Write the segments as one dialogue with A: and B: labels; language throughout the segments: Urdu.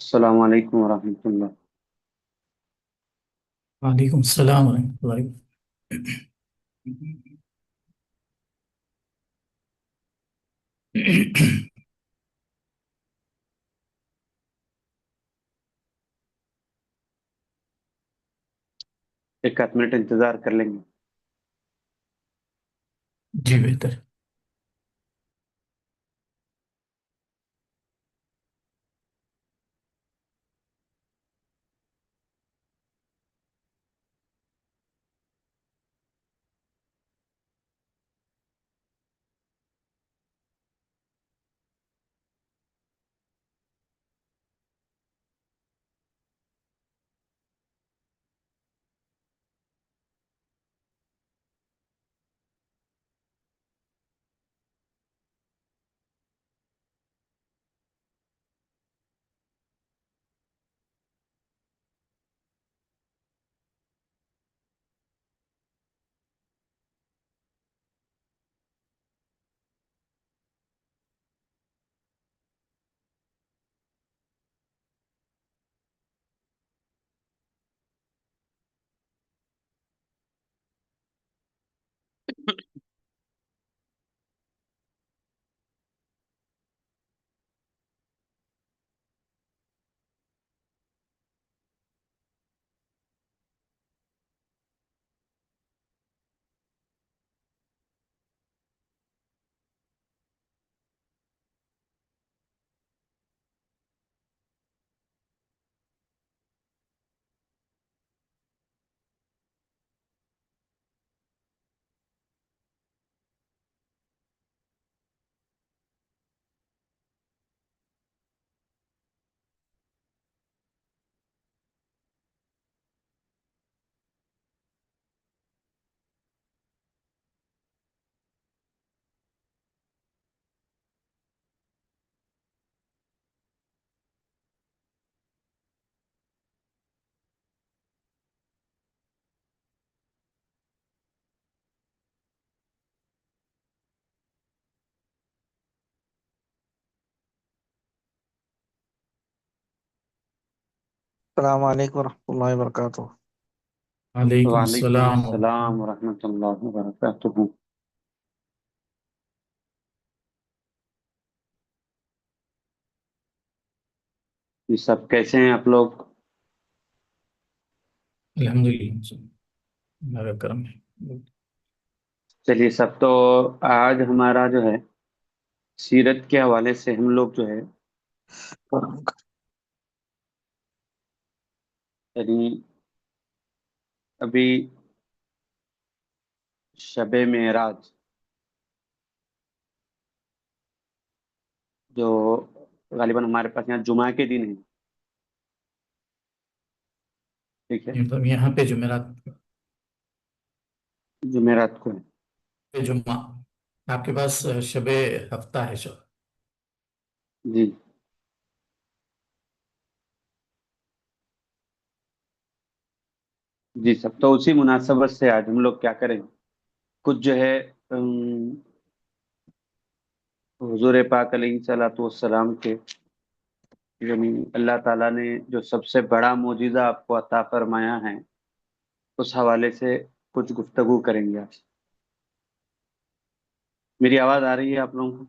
A: السلام علیکم ورحمۃ اللہ۔
B: وعلیکم السلام ورحمۃ اللہ۔
A: ایک آدھ منٹ انتظار کر لیں گے۔
B: جی بہتر۔
C: السلام علیکم ورحمۃ اللہ وبرکاتہ۔
B: وعلیکم
A: وعلیکم
B: السلام
A: السلام ورحمۃ اللہ وبرکاتہ۔ یہ سب کیسے ہیں آپ لوگ؟
B: الحمد للہ، اللہ کا کرم ہے۔
A: چلیے، سب تو آج ہمارا جو ہے سیرت کے حوالے سے ہم لوگ جو ہے یعنی ابھی شب معراج جو غالباً ہمارے پاس یہاں جمعہ کے دن ہے، ٹھیک ہے،
B: مطلب یہاں پہ جمعرات
A: جمعرات کو ہے۔
B: پہ جمعہ، آپ کے پاس شب ہفتہ ہے شب۔
A: جی جی، سب تو اسی مناسبت سے آج ہم لوگ کیا کریں، کچھ جو ہے حضور پاک علیہ الصلوۃ والسلام کے یعنی اللہ تعالیٰ نے جو سب سے بڑا معجزہ آپ کو عطا فرمایا ہے اس حوالے سے کچھ گفتگو کریں گے آج۔ میری آواز آ رہی ہے آپ لوگوں کو؟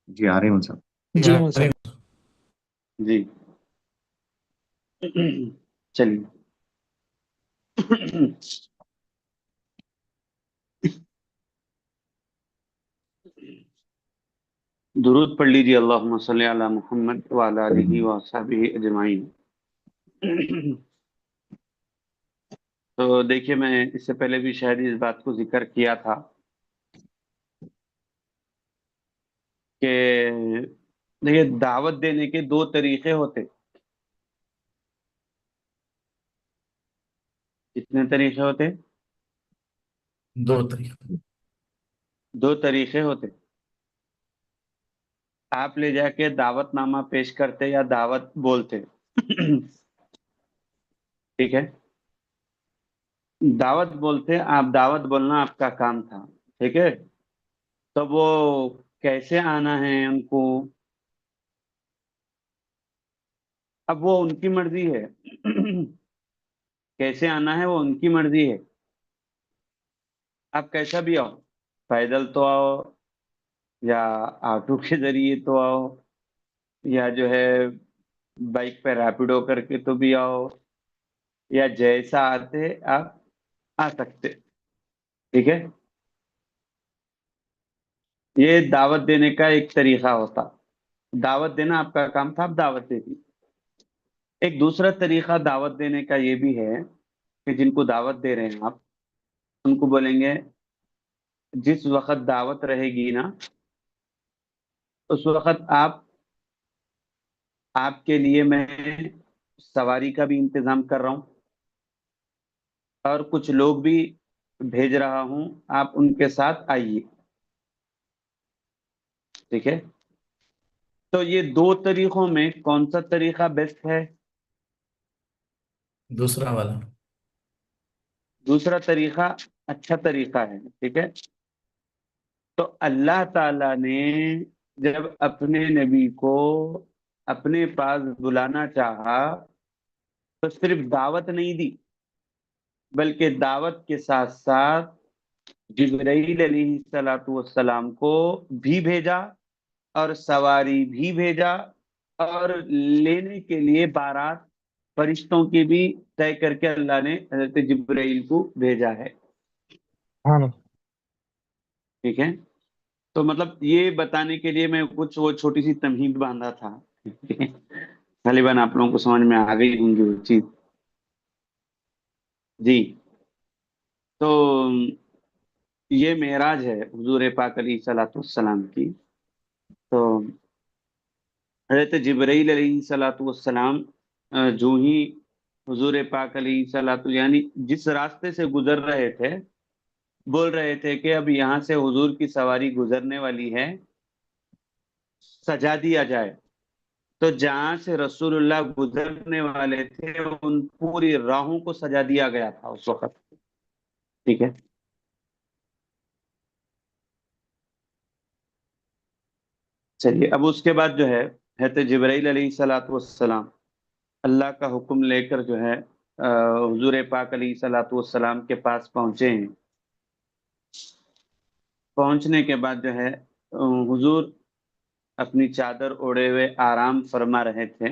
D: جی آ رہے ہیں صاحب۔
C: جی مول صاحب۔
A: جی چلیے درود پڑھ لیجیے، اللہم صلی علی محمد وعلی آلہ وصحبہ اجمعین۔ تو دیکھیے، میں اس سے پہلے بھی شاید اس بات کو ذکر کیا تھا کہ دیکھیے، دعوت دینے کے دو طریقے ہوتے۔ کتنے طریقے ہوتے؟
B: دو طریقے۔
A: دو طریقے ہوتے۔ آپ لے جا کے دعوت نامہ پیش کرتے یا دعوت بولتے، ٹھیک ہے، دعوت بولتے، آپ دعوت بولنا آپ کا کام تھا، ٹھیک ہے، تو وہ کیسے آنا ہے ان کو، اب وہ ان کی مرضی ہے کیسے آنا ہے وہ ان کی مرضی ہے. آپ کیسا بھی آؤ, پیدل تو آؤ, یا آٹو کے ذریعے تو آؤ, یا جو ہے بائک پہ ریپیڈو کر کے تو بھی آؤ, یا جیسا آتے آپ آ سکتے. ٹھیک ہے, یہ دعوت دینے کا ایک طریقہ ہوتا. دعوت دینا آپ کا کام تھا, آپ دعوت دے دی. ایک دوسرا طریقہ دعوت دینے کا یہ بھی ہے کہ جن کو دعوت دے رہے ہیں آپ, ان کو بولیں گے جس وقت دعوت رہے گی نا, اس وقت آپ کے لیے میں سواری کا بھی انتظام کر رہا ہوں, اور کچھ لوگ بھی بھیج رہا ہوں, آپ ان کے ساتھ آئیے. ٹھیک ہے, تو یہ دو طریقوں میں کون سا طریقہ بیسٹ ہے؟
B: دوسرا والا.
A: دوسرا طریقہ اچھا طریقہ ہے. ٹھیک ہے, تو اللہ تعالی نے جب اپنے نبی کو اپنے پاس بلانا چاہا تو صرف دعوت نہیں دی, بلکہ دعوت کے ساتھ ساتھ جبرائیل علیہ الصلوۃ والسلام کو بھی بھیجا, اور سواری بھی بھیجا, اور لینے کے لیے بارات فرشتوں کی بھی طے کر کے اللہ نے حضرت جبرائیل کو بھیجا ہے.
C: ہاں
A: ٹھیک ہے, تو مطلب یہ بتانے کے لیے میں کچھ وہ چھوٹی سی تمہید باندھا تھا. غالباً آپ لوگوں کو سمجھ میں آ گئی ہوں گی وہ چیز. جی, تو یہ معراج ہے حضور پاک علیہ الصلوۃ والسلام کی. تو حضرت جبرائیل علیہ الصلوۃ والسلام جو ہی حضور پاک علیہ الصلوۃ یعنی جس راستے سے گزر رہے تھے, بول رہے تھے کہ اب یہاں سے حضور کی سواری گزرنے والی ہے, سجا دیا جائے. تو جہاں سے رسول اللہ گزرنے والے تھے ان پوری راہوں کو سجا دیا گیا تھا اس وقت. ٹھیک ہے, چلیے اب اس کے بعد جو ہے حضرت جبرائیل علیہ الصلوۃ والسلام اللہ کا حکم لے کر جو ہے حضور پاک علیہ الصلوۃ والسلام کے پاس پہنچے ہیں. پہنچنے کے بعد جو ہے حضور اپنی چادر اوڑے ہوئے آرام فرما رہے تھے.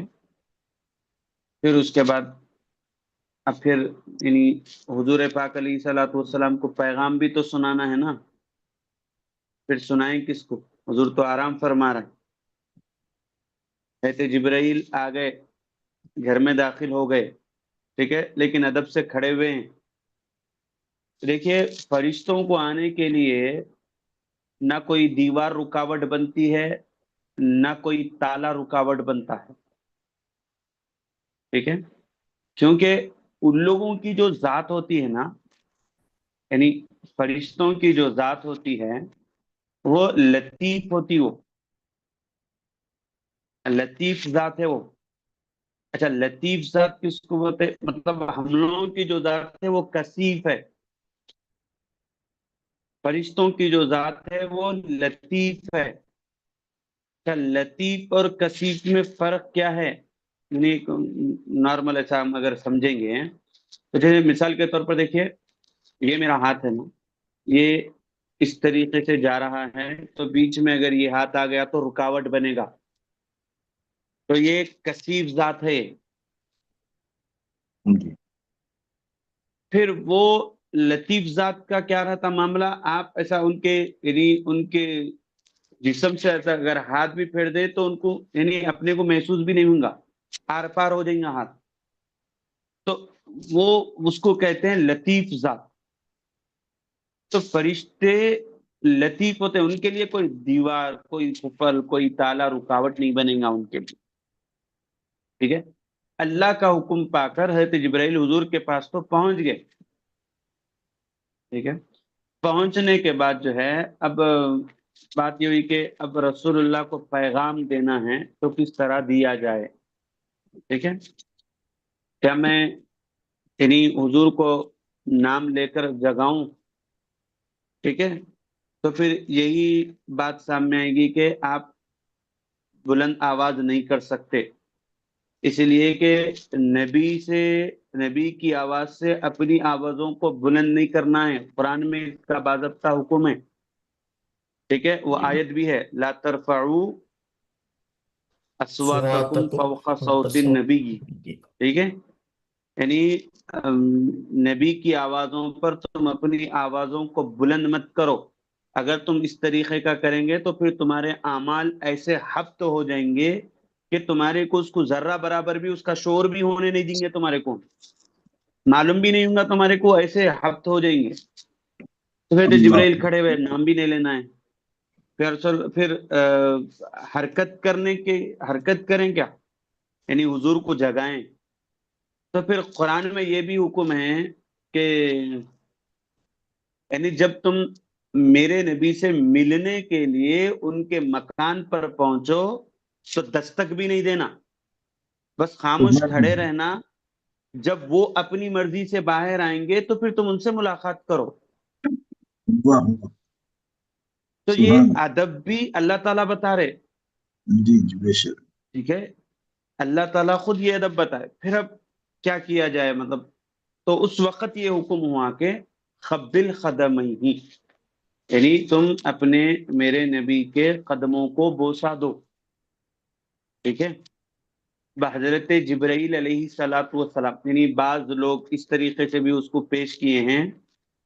A: پھر اس کے بعد اب پھر یعنی حضور پاک علیہ الصلوۃ والسلام کو پیغام بھی تو سنانا ہے نا, پھر سنائیں کس کو؟ حضور تو آرام فرما رہے ہیں. حضرت جبرائیل آ گئے, گھر میں داخل ہو گئے. ٹھیک ہے, لیکن ادب سے کھڑے ہوئے ہیں. دیکھیے فرشتوں کو آنے کے لیے نہ کوئی دیوار رکاوٹ بنتی ہے, نہ کوئی تالا رکاوٹ بنتا ہے. ٹھیک ہے, کیونکہ ان لوگوں کی جو ذات ہوتی ہے نا, یعنی فرشتوں کی جو ذات ہوتی ہے وہ لطیف ہوتی, وہ لطیف ذات ہے وہ. اچھا, لطیف ذات کس کو بولتے؟ مطلب ہم لوگوں کی جو ذات ہے وہ کثیف ہے, فرشتوں کی جو ذات ہے وہ لطیف ہے. اچھا, لطیف اور کثیف میں فرق کیا ہے؟ یعنی نارمل ایسا ہم اگر سمجھیں گے تو جیسے مثال کے طور پر دیکھیے, یہ میرا ہاتھ ہے نا, یہ اس طریقے سے جا رہا ہے, تو بیچ میں اگر یہ ہاتھ آ گیا تو رکاوٹ بنے گا, تو یہ کثیف ذات ہے.
D: جی
A: پھر وہ لطیف ذات کا کیا رہتا معاملہ؟ آپ ایسا ان کے یعنی ان کے جسم سے ایسا اگر ہاتھ بھی پھیر دے تو ان کو یعنی اپنے کو محسوس بھی نہیں ہوں گا, آر پار ہو جائیں گا ہاتھ. تو وہ اس کو کہتے ہیں لطیف ذات. تو فرشتے لطیف ہوتے ہیں, ان کے لیے کوئی دیوار, کوئی قفل, کوئی تالا رکاوٹ نہیں بنے گا ان کے لیے. ٹھیک ہے, اللہ کا حکم پا کر حضرت جبرائیل حضور کے پاس تو پہنچ گئے. ٹھیک ہے, پہنچنے کے بعد جو ہے اب بات یہ ہوئی کہ اب رسول اللہ کو پیغام دینا ہے تو کس طرح دیا جائے. ٹھیک ہے, کیا میں یعنی حضور کو نام لے کر جگاؤں؟ ٹھیک ہے, تو پھر یہی بات سامنے آئے گی کہ آپ بلند آواز نہیں کر سکتے, اس لیے کہ نبی کی آواز سے اپنی آوازوں کو بلند نہیں کرنا ہے، قرآن میں اس کا باضابطہ حکم ہے، ٹھیک ہے؟ وہ آیت بھی ہے، لا ترفعوا اصواتکم فوق صوت النبی، ٹھیک ہے؟ یعنی نبی کی آوازوں پر تم اپنی آوازوں کو بلند مت کرو، اگر تم اس طریقے کا کریں گے تو پھر تمہارے اعمال ایسے حبط ہو جائیں گے کہ تمہارے کو اس کو ذرہ برابر بھی اس کا شعور بھی ہونے نہیں دیں گے، تمہارے کو معلوم بھی نہیں ہوگا، تمہارے کو ایسے حبط ہو جائیں گے۔ تو پھر جبرائیل کھڑے ہوئے، نام بھی نہیں لینا ہے، پھر حرکت کریں کیا، یعنی حضور کو جگائیں۔ تو پھر قرآن میں یہ بھی حکم ہے کہ یعنی جب تم میرے نبی سے ملنے کے لیے ان کے مکان پر پہنچو تو دستک بھی نہیں دینا، بس خاموش کھڑے رہنا، جب وہ اپنی مرضی سے باہر آئیں گے تو پھر تم ان سے ملاقات کرو۔ تو یہ ادب بھی اللہ تعالیٰ بتا رہے،
E: جی جی بے شک،
A: ٹھیک ہے؟ اللہ تعالیٰ خود یہ ادب بتائے، پھر اب کیا کیا جائے، مطلب تو اس وقت یہ حکم ہوا کہ خبل خدمہ، یعنی تم اپنے میرے نبی کے قدموں کو بوسہ دو، ٹھیک ہے؟ بحضرت جبرائیل علیہ السلام، یعنی بعض لوگ اس طریقے سے بھی اس کو پیش کیے ہیں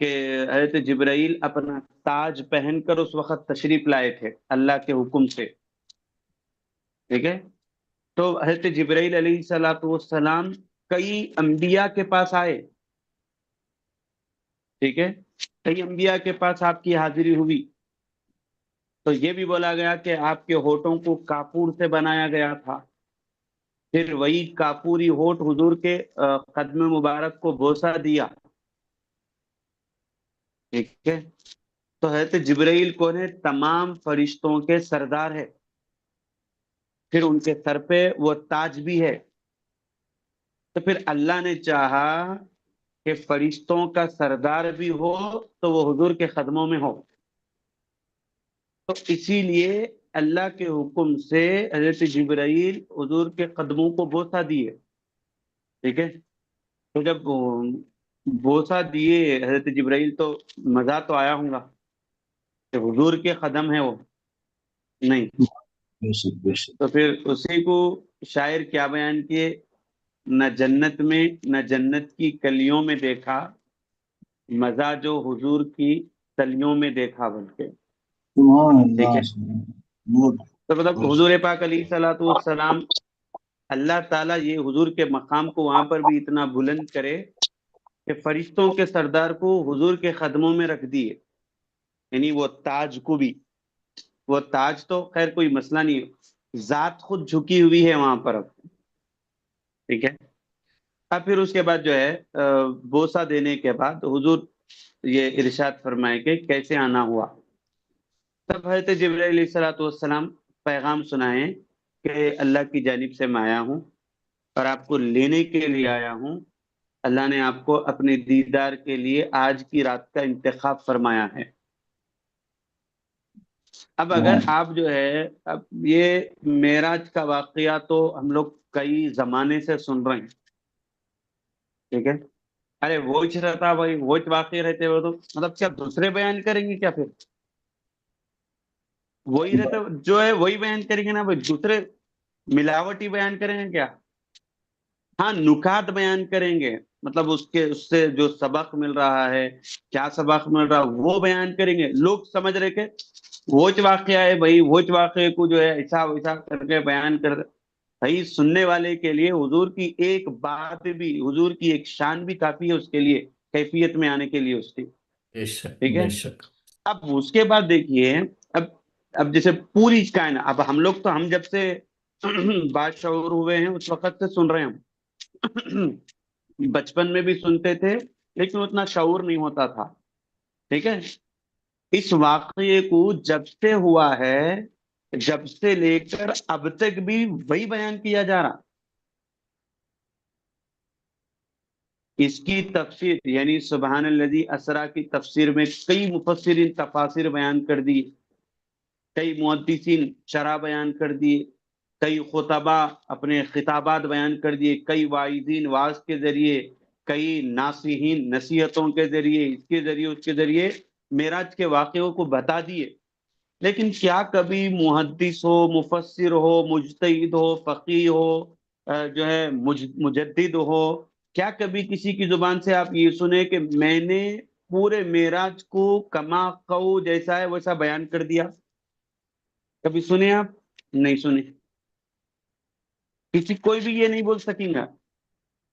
A: کہ حضرت جبرائیل اپنا تاج پہن کر اس وقت تشریف لائے تھے اللہ کے حکم سے، ٹھیک ہے؟ تو حضرت جبرائیل علیہ السلام کئی انبیاء کے پاس آئے، ٹھیک ہے؟ کئی انبیاء کے پاس آپ کی حاضری ہوئی، تو یہ بھی بولا گیا کہ آپ کے ہونٹوں کو کافور سے بنایا گیا تھا، پھر وہی کافوری ہونٹ حضور کے قدم مبارک کو بوسہ دیا، ٹھیک ہے؟ تو حضرت جبرائیل کون ہے؟ تمام فرشتوں کے سردار ہے، پھر ان کے سر پہ وہ تاج بھی ہے، تو پھر اللہ نے چاہا کہ فرشتوں کا سردار بھی ہو تو وہ حضور کے قدموں میں ہو، تو اسی لیے اللہ کے حکم سے حضرت جبرائیل حضور کے قدموں کو بوسہ دیے، ٹھیک ہے؟ تو جب بوسہ دیے حضرت جبرائیل تو مزہ تو آیا ہوں گا کہ حضور کے قدم ہے وہ، نہیں؟
E: بے شک بے شک،
A: تو پھر اسی کو شاعر کیا بیان کیے، نہ جنت میں نہ جنت کی کلیوں میں دیکھا مزہ جو حضور کی تلیوں میں دیکھا بلکہ،
E: سبحان
A: ٹھیک
E: اللہ
A: ہے؟ تو مطلب حضور پاک علیہ السلام اللہ تعالیٰ یہ حضور کے مقام کو وہاں پر بھی اتنا بلند کرے کہ فرشتوں کے سردار کو حضور کے قدموں میں رکھ دیے، یعنی وہ تاج کو بھی، وہ تاج تو خیر کوئی مسئلہ نہیں ہے، ذات خود جھکی ہوئی ہے وہاں پر اب، ٹھیک ہے؟ اب پھر اس کے بعد جو ہے بوسہ دینے کے بعد حضور یہ ارشاد فرمائے کہ کیسے آنا ہوا۔ تب حضرت جبرائیل علیہ السلام پیغام سنائیں کہ اللہ کی جانب سے میں آیا ہوں اور آپ کو لینے کے لیے آیا ہوں، اللہ نے آپ کو اپنے دیدار کے لیے آج کی رات کا انتخاب فرمایا ہے۔ اب اگر آپ جو ہے اب یہ معراج کا واقعہ تو ہم لوگ کئی زمانے سے سن رہے ہیں، ٹھیک ہے؟ ارے وہی رہتا بھائی، وہی واقع رہتے ہو تو مطلب کیا دوسرے بیان کریں گے کیا؟ پھر وہی رہتا جو ہے وہی بیان کریں گے نا بھائی، دوسرے ملاوٹی بیان کریں گے کیا؟ ہاں نکات بیان کریں گے، مطلب اس سے جو سبق مل رہا ہے، کیا سبق مل رہا ہے وہ بیان کریں گے۔ لوگ سمجھ رہے کہ وہی واقعہ ہے بھائی، وہی واقعے کو جو ہے ایسا ویسا کر کے بیان کر بھائی، سننے والے کے لیے حضور کی ایک بات بھی، حضور کی ایک شان بھی کافی ہے اس کے لیے، کیفیت میں آنے کے لیے اس کی،
B: بے شک
A: ٹھیک ہے؟
B: بے شک،
A: اب اس کے بعد دیکھیے، اب جیسے پوری کائنات، اب ہم لوگ تو ہم جب سے باشعور ہوئے ہیں اس وقت سے سن رہے ہیں، ہم بچپن میں بھی سنتے تھے لیکن اتنا شعور نہیں ہوتا تھا، ٹھیک ہے؟ اس واقعے کو جب سے ہوا ہے، جب سے لے کر اب تک بھی وہی بیان کیا جا رہا، اس کی تفسیر یعنی سبحان الذی اسرا کی تفسیر میں کئی مفسرین تفاسیر بیان کر دی، کئی محدثین شرح بیان کر دیے، کئی خطبہ اپنے خطابات بیان کر دیے، کئی واعظین واعظ کے ذریعے، کئی ناصحین نصیحتوں کے ذریعے، اس کے ذریعے اس کے ذریعے معراج کے واقعوں کو بتا دیے، لیکن کیا کبھی محدث ہو، مفسر ہو، مجتہد ہو، فقیہ ہو، جو ہے مجدد ہو، کیا کبھی کسی کی زبان سے آپ یہ سنیں کہ میں نے پورے معراج کو کما قو جیسا ہے ویسا بیان کر دیا؟ کبھی سنے آپ؟ نہیں سنے. کوئی بھی یہ نہیں بول سکیں گا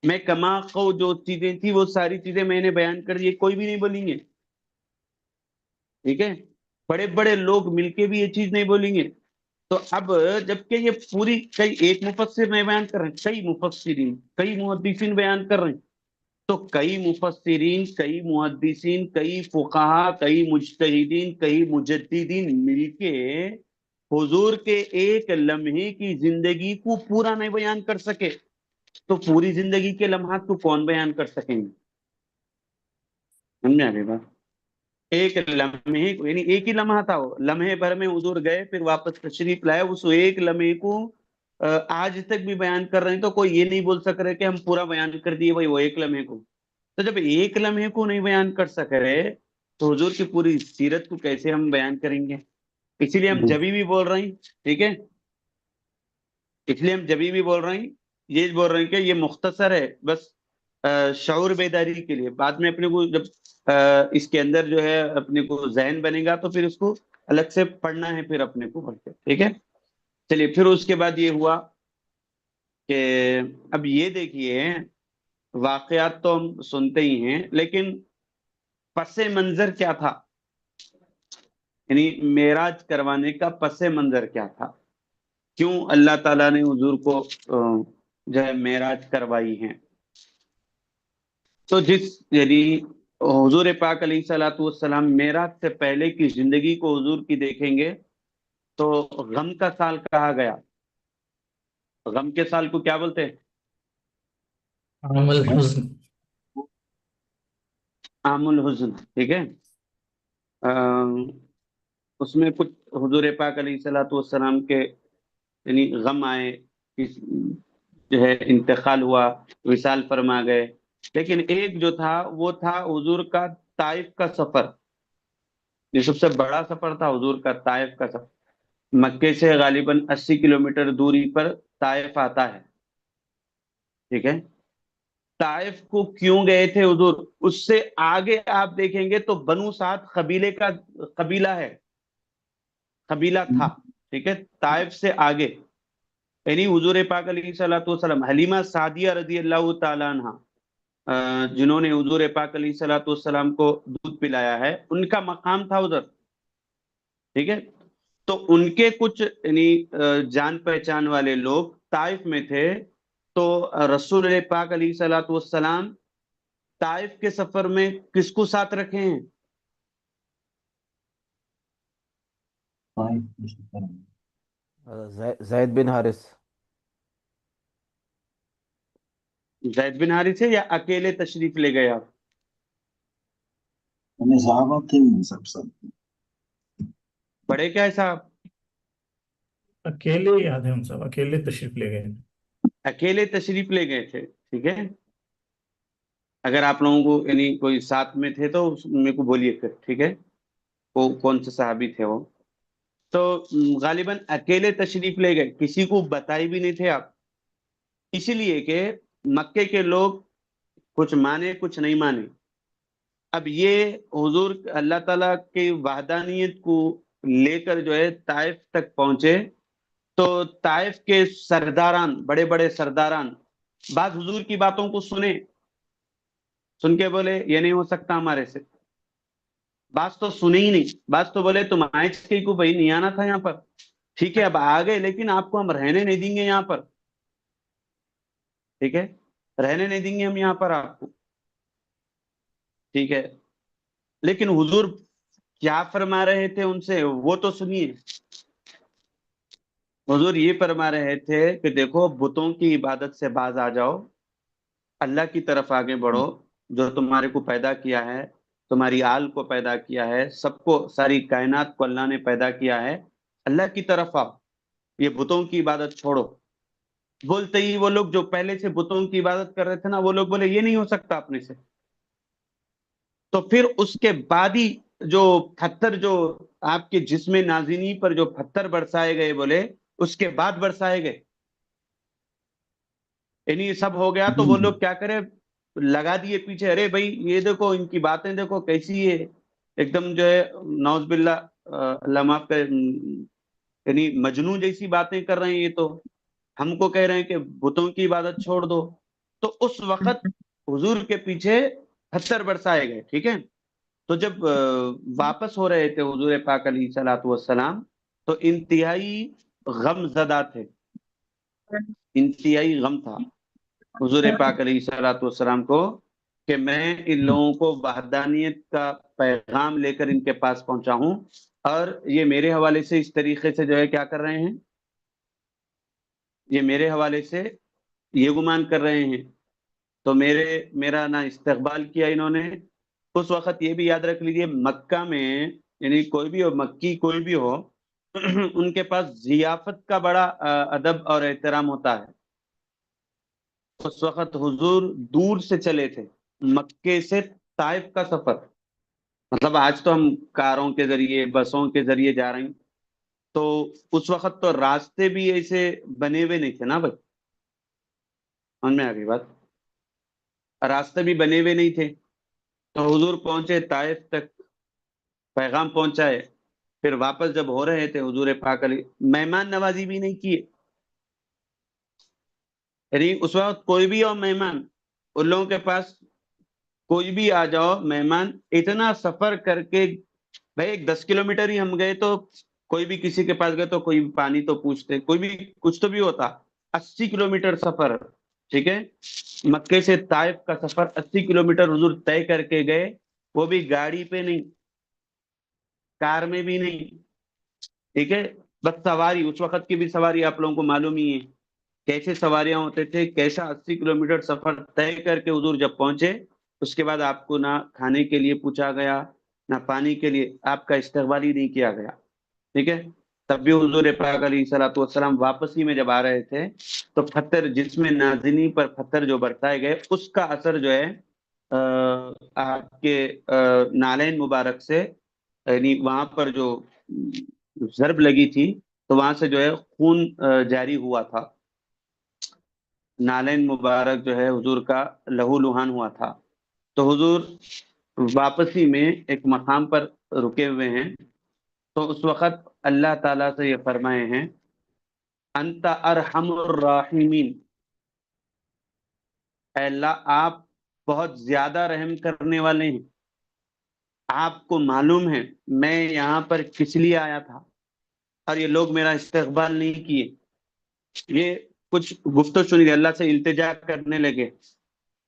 A: میں کما قو جو چیزیں تھی وہ ساری چیزیں میں نے بیان کر دی، کوئی بھی نہیں بولیں گے. ٹھیک ہے، بڑے بڑے لوگ مل کے بھی یہ چیز نہیں بولیں گے. تو اب جبکہ یہ پوری کئی ایک مفسر نہیں بیان کر رہے ہیں، کئی مفسرین کئی محدثین بیان کر رہے ہیں. تو کئی مفسرین، کئی محدثین، کئی فقہا، کئی مجتہدین، کئی مجددین مل کے حضور کے ایک لمحے کی زندگی کو پورا نہیں بیان کر سکے، تو پوری زندگی کے لمحات کو کون بیان کر سکیں گے؟ سمجھا میری بات؟ ایک لمحے کو، یعنی ایک ہی لمحہ تھا، وہ لمحے بھر میں حضور گئے پھر واپس تشریف لائے، اس ایک لمحے کو آج تک بھی بیان کر رہے ہیں. تو کوئی یہ نہیں بول سک رہے کہ ہم پورا بیان کر دیے بھائی وہ ایک لمحے کو. تو جب ایک لمحے کو نہیں بیان کر سک رہے تو حضور کی پوری سیرت کو کیسے ہم بیان کریں گے؟ اسی لیے ہم جبھی بھی بول رہے ہیں، ٹھیک ہے، اس لیے ہم جبھی بھی بول رہے ہیں، یہ بول رہے ہیں کہ یہ مختصر ہے بس شعور بیداری کے لیے. بعد میں اپنے کو جب اس کے اندر جو ہے اپنے کو ذہن بنے گا تو پھر اس کو الگ سے پڑھنا ہے پھر اپنے کو پڑھ کے. ٹھیک ہے، چلیے. پھر اس کے بعد یہ ہوا کہ اب یہ دیکھیے واقعات تو ہم سنتے ہی ہیں، لیکن پس منظر کیا تھا؟ یعنی معراج کروانے کا پس منظر کیا تھا؟ کیوں اللہ تعالیٰ نے حضور کو جو ہے معراج کروائی ہے؟ تو یعنی حضور پاک علیہ الصلوۃ والسلام معراج سے پہلے کی زندگی کو حضور کی دیکھیں گے تو غم کا سال کہا گیا. غم کے سال کو کیا بولتے ہیں؟
B: عام الحزن.
A: عام الحزن. ٹھیک ہے، اس میں کچھ حضور پاک علیہ الصلوۃ والسلام کے یعنی غم آئے، جو ہے انتقال ہوا، وصال فرما گئے. لیکن ایک جو تھا وہ تھا حضور کا طائف کا سفر. یہ سب سے بڑا سفر تھا حضور کا، طائف کا سفر. مکے سے غالباً 80 کلومیٹر دوری پر طائف آتا ہے. ٹھیک ہے، طائف کو کیوں گئے تھے حضور؟ اس سے آگے آپ دیکھیں گے تو بنو سعد قبیلے کا قبیلہ ہے، قبیلہ تھا. ٹھیک ہے، طائف سے آگے یعنی حضور پاک علیہ الصلوۃ والسلام، حلیمہ سعدیہ رضی اللہ تعالیٰ عنہ جنہوں نے حضور پاک علیہ الصلوۃ والسلام کو دودھ پلایا ہے، ان کا مقام تھا ادھر. ٹھیک ہے، تو ان کے کچھ یعنی جان پہچان والے لوگ طائف میں تھے. تو رسول پاک علیہ الصلوۃ والسلام طائف کے سفر میں کس کو ساتھ رکھے ہیں؟
F: زید بن حارث.
A: زید بن حارث ہے یا اکیلے تشریف لے گئے آپ؟
E: صحابہ تھے سب
A: بڑے کیا ہے صاحب؟
B: اکیلے یاد ہے، ہم سب اکیلے تشریف لے گئے.
A: اکیلے تشریف لے گئے تھے. ٹھیک ہے، اگر آپ لوگوں کو یعنی کوئی ساتھ میں تھے تو میرے کو بولیے پھر. ٹھیک ہے، وہ کون سے صحابی تھے وہ؟ تو غالباً اکیلے تشریف لے گئے، کسی کو بتائی بھی نہیں تھے آپ. اسی لیے کہ مکے کے لوگ کچھ مانے کچھ نہیں مانے. اب یہ حضور اللہ تعالیٰ کی وحدانیت کو لے کر جو ہے طائف تک پہنچے تو طائف کے سرداران، بڑے بڑے سرداران بعض حضور کی باتوں کو سن کے بولے یہ نہیں ہو سکتا ہمارے سے. بعض تو سنے ہی نہیں، بعض تو بولے تم آئے تھے کو بھائی نہیں آنا تھا یہاں پر. ٹھیک ہے، اب آ گئے لیکن آپ کو ہم رہنے نہیں دیں گے یہاں پر. ٹھیک ہے، رہنے نہیں دیں گے ہم یہاں پر آپ کو. ٹھیک ہے، لیکن حضور کیا فرما رہے تھے ان سے وہ تو سنیے. حضور یہ فرما رہے تھے کہ دیکھو بتوں کی عبادت سے باز آ جاؤ، اللہ کی طرف آگے بڑھو. جو تمہارے کو پیدا کیا ہے، تمہاری آل کو پیدا کیا ہے، سب کو، ساری کائنات کو اللہ نے پیدا کیا ہے، اللہ کی طرف آؤ. یہ بتوں کی عبادت چھوڑو. بولتے ہی وہ لوگ جو پہلے سے بتوں کی عبادت کر رہے تھے نا، وہ لوگ بولے یہ نہیں ہو سکتا اپنے سے. تو پھر اس کے بعد ہی جو پتھر، جو آپ کے جسم نازنی پر جو پتھر برسائے گئے، بولے اس کے بعد برسائے گئے. یعنی یہ سب ہو گیا تو وہ لوگ کیا کرے، لگا دیے پیچھے، ارے بھائی یہ دیکھو ان کی باتیں دیکھو کیسی ہے، ایک دم جو ہے نعوذ باللہ، اللہ معاف کرے، یعنی مجنون جیسی باتیں کر رہے ہیں، یہ تو ہم کو کہہ رہے ہیں کہ بتوں کی عبادت چھوڑ دو. تو اس وقت حضور کے پیچھے پتھر برسائے گئے. ٹھیک ہے. تو جب واپس ہو رہے تھے حضور پاک علیہ الصلوۃ والسلام، تو انتہائی غم زدہ تھے، انتہائی غم تھا حضور پاک علیہ الصلوۃ والسلام کو کہ میں ان لوگوں کو وحدانیت کا پیغام لے کر ان کے پاس پہنچا ہوں، اور یہ میرے حوالے سے اس طریقے سے جو ہے کیا کر رہے ہیں، یہ میرے حوالے سے یہ گمان کر رہے ہیں. تو میرا نہ استقبال کیا انہوں نے. اس وقت یہ بھی یاد رکھ لیجیے، مکہ میں یعنی کوئی بھی ہو، مکی کوئی بھی ہو، ان کے پاس ضیافت کا بڑا ادب اور احترام ہوتا ہے. اس وقت حضور دور سے چلے تھے، مکے سے طائف کا سفر. مطلب آج تو ہم کاروں کے ذریعے، بسوں کے ذریعے جا رہے ہیں، تو اس وقت تو راستے بھی ایسے بنے ہوئے نہیں تھے نا بھائی. سمجھ میں آ گئی بات؟ راستے بھی بنے ہوئے نہیں تھے. تو حضور پہنچے طائف تک، پیغام پہنچائے. پھر واپس جب ہو رہے تھے حضور پاک علیہ، مہمان نوازی بھی نہیں کیے. یعنی اس وقت کوئی بھی ہو مہمان، ان لوگوں کے پاس کوئی بھی آ جاؤ مہمان، اتنا سفر کر کے، بھائی ایک 10 کلومیٹر ہی ہم گئے تو کوئی بھی کسی کے پاس گئے تو کوئی پانی تو پوچھتے، کوئی بھی کچھ تو بھی ہوتا. 80 کلومیٹر سفر. ٹھیک ہے. مکے سے طائف کا سفر 80 کلومیٹر حضور طے کر کے گئے، وہ بھی گاڑی پہ نہیں، کار میں بھی نہیں. ٹھیک ہے. بس سواری، اس وقت کی بھی سواری آپ لوگوں کو معلوم ہی ہے کیسے سواریاں ہوتے تھے، کیسا 80 کلومیٹر سفر طے کر کے حضور جب پہنچے، اس کے بعد آپ کو نہ کھانے کے لیے پوچھا گیا، نہ پانی کے لیے، آپ کا استقبال ہی نہیں کیا گیا. ٹھیک ہے. تب بھی حضور پاک علیہ الصلوۃ والسلام واپسی میں جب آ رہے تھے تو پتھر، جس میں نازنی پر پتھر جو برسائے گئے، اس کا اثر جو ہے آپ کے نالین مبارک سے، یعنی وہاں پر جو ضرب لگی تھی تو وہاں سے جو ہے خون جاری ہوا تھا. نالین مبارک جو ہے حضور کا لہو لہان ہوا تھا. تو حضور واپسی میں ایک مقام پر رکے ہوئے ہیں. تو اس وقت اللہ تعالیٰ سے یہ فرمائے ہیں، انت ارحم الراحمین، اے اللہ آپ بہت زیادہ رحم کرنے والے ہیں. آپ کو معلوم ہے میں یہاں پر کس لیے آیا تھا، اور یہ لوگ میرا استقبال نہیں کیے. یہ کچھ گفتگو سنی، اللہ سے التجا کرنے لگے.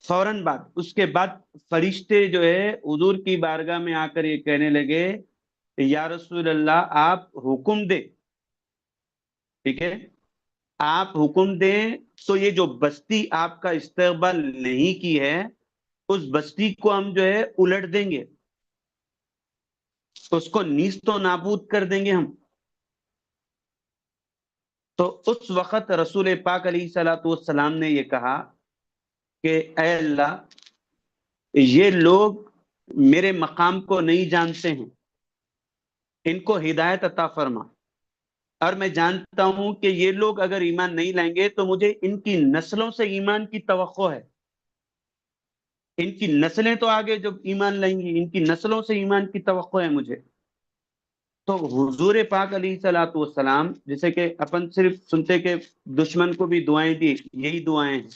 A: فوراً بعد اس کے بعد فرشتے جو ہے حضور کی بارگاہ میں آ کر یہ کہنے لگے، یا رسول اللہ آپ حکم دیں. ٹھیک ہے. آپ حکم دیں تو یہ جو بستی آپ کا استقبال نہیں کی ہے، اس بستی کو ہم جو ہے الٹ دیں گے، اس کو نیست و نابود کر دیں گے ہم. تو اس وقت رسول پاک علیہ الصلوۃ والسلام نے یہ کہا کہ اے اللہ، یہ لوگ میرے مقام کو نہیں جانتے ہیں، ان کو ہدایت عطا فرما. اور میں جانتا ہوں کہ یہ لوگ اگر ایمان نہیں لائیں گے تو مجھے ان کی نسلوں سے ایمان کی توقع ہے. ان کی نسلیں تو آگے جب ایمان لائیں گی، ان کی نسلوں سے ایمان کی توقع ہے مجھے. تو حضور پاک علیہ الصلوۃ والسلام، جیسے کہ اپن صرف سنتے کہ دشمن کو بھی دعائیں دی، یہی دعائیں ہیں.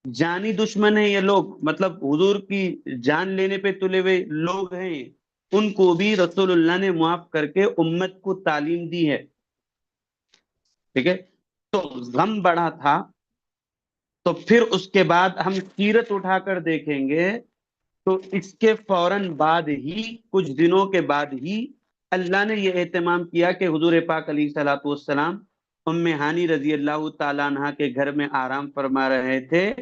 A: جانی دشمن ہیں یہ لوگ، مطلب حضور کی جان لینے پہ تلے ہوئے لوگ ہیں، ان کو بھی رسول اللہ نے معاف کر کے امت کو تعلیم دی ہے. ٹھیک ہے. تو غم بڑا تھا. تو پھر اس کے بعد ہم سیرت اٹھا کر دیکھیں گے تو اس کے فوراً بعد ہی، کچھ دنوں کے بعد ہی، اللہ نے یہ اہتمام کیا کہ حضور پاک علیہ الصلوۃ والسلام ام ہانی رضی اللہ تعالیٰ عنہ کے گھر میں آرام فرما رہے تھے.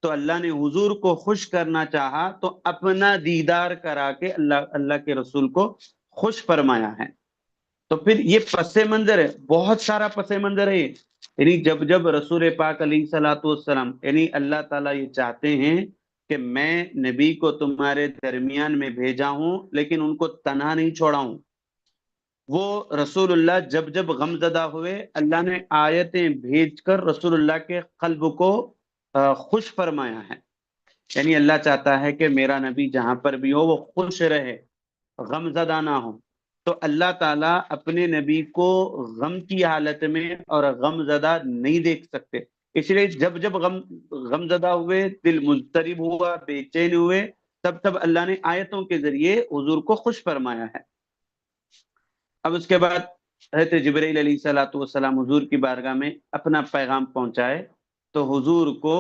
A: تو اللہ نے حضور کو خوش کرنا چاہا تو اپنا دیدار کرا کے اللہ کے رسول کو خوش فرمایا ہے. تو پھر یہ پس منظر ہے، بہت سارا پس منظر ہے یہ. یعنی جب جب رسول پاک علیہ صلاۃ والسلام، یعنی اللہ تعالیٰ یہ چاہتے ہیں کہ میں نبی کو تمہارے درمیان میں بھیجا ہوں لیکن ان کو تنہا نہیں چھوڑا ہوں. وہ رسول اللہ جب جب غم زدہ ہوئے، اللہ نے آیتیں بھیج کر رسول اللہ کے قلب کو خوش فرمایا ہے. یعنی اللہ چاہتا ہے کہ میرا نبی جہاں پر بھی ہو وہ خوش رہے، غم زدہ نہ ہو. تو اللہ تعالیٰ اپنے نبی کو غم کی حالت میں اور غم زدہ نہیں دیکھ سکتے، اس لیے جب جب غم زدہ ہوئے، دل مضطرب ہوا، بے چین ہوئے، تب تب اللہ نے آیتوں کے ذریعے حضور کو خوش فرمایا ہے. اب اس کے بعد حضرت جبرائیل علیہ الصلوۃ والسلام حضور کی بارگاہ میں اپنا پیغام پہنچائے تو حضور کو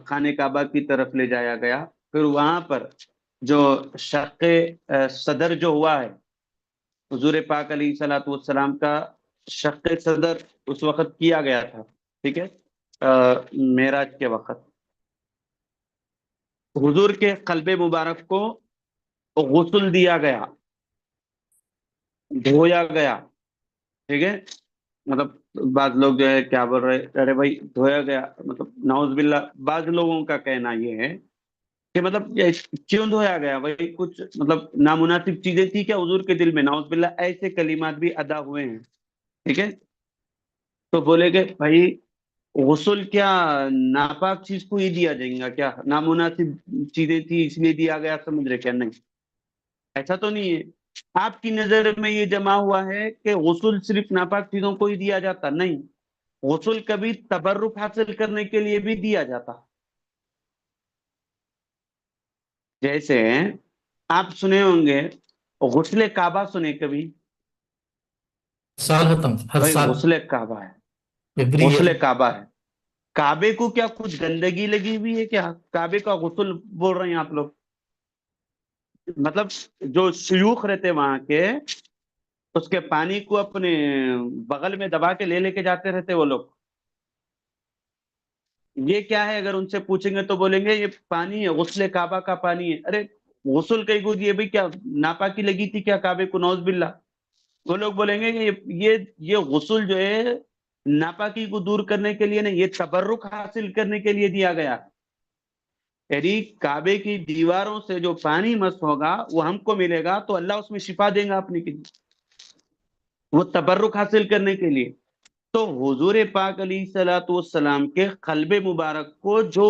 A: خانہ کعبہ کی طرف لے جایا گیا. پھر وہاں پر جو شق صدر جو ہوا ہے، حضور پاک علیہ الصلوۃ والسلام کا شق صدر اس وقت کیا گیا تھا، ٹھیک ہے، معراج کے وقت. حضور کے قلب مبارک کو غسل دیا گیا، دھویا گیا، ٹھیک ہے. مطلب بعض لوگ جو ہے کیا بول رہے، ارے بھائی دھویا گیا، مطلب نعوذ باللہ بعض لوگوں کا کہنا یہ ہے کہ مطلب کیوں دھویا گیا بھائی، کچھ مطلب نامناسب چیزیں تھی کیا حضور کے دل میں، نعوذ باللہ ایسے کلمات بھی ادا ہوئے ہیں، ٹھیک ہے. تو بولے کہ بھائی غسل کیا ناپاک چیز کو ہی دیا جائے گا کیا، نامناسب چیزیں تھی اس لیے دیا گیا، سمجھ رہے کیا؟ نہیں، ایسا تو نہیں ہے. آپ کی نظر میں یہ جمع ہوا ہے کہ غسل صرف ناپاک چیزوں کو ہی دیا جاتا، نہیں، غسل کبھی تبرک حاصل کرنے کے لیے بھی دیا جاتا. جیسے آپ سنے ہوں گے غسل کعبہ، سنے کبھی؟
B: سال ختم ہر
A: بھائی
B: سال
A: غسل کعبہ ہے،
B: ایوری
A: غسل
B: ایئر.
A: کعبہ ہے. کعبے کو کیا کچھ گندگی لگی ہوئی ہے کیا؟ کعبے کا غسل بول رہے ہیں آپ لوگ؟ مطلب جو شیوخ رہتے وہاں کے، اس کے پانی کو اپنے بغل میں دبا کے لے کے جاتے رہتے وہ لوگ. یہ کیا ہے اگر ان سے پوچھیں گے تو بولیں گے یہ پانی ہے، غسل کعبہ کا پانی ہے. ارے غسل کئی کو دیے بھائی، کیا ناپاکی لگی تھی کیا کعبے کو؟ نعوذ باللہ. وہ لوگ بولیں گے کہ یہ غسل جو ہے ناپاکی کو دور کرنے کے لیے نہیں، یہ تبرک حاصل کرنے کے لیے دیا گیا. یعنی کعبے کی دیواروں سے جو پانی مس ہوگا وہ ہم کو ملے گا تو اللہ اس میں شفا دے گا اپنے کے لیے، وہ تبرک حاصل کرنے کے لیے. تو حضور پاک علیہ صلاۃ والسلام کے قلب مبارک کو جو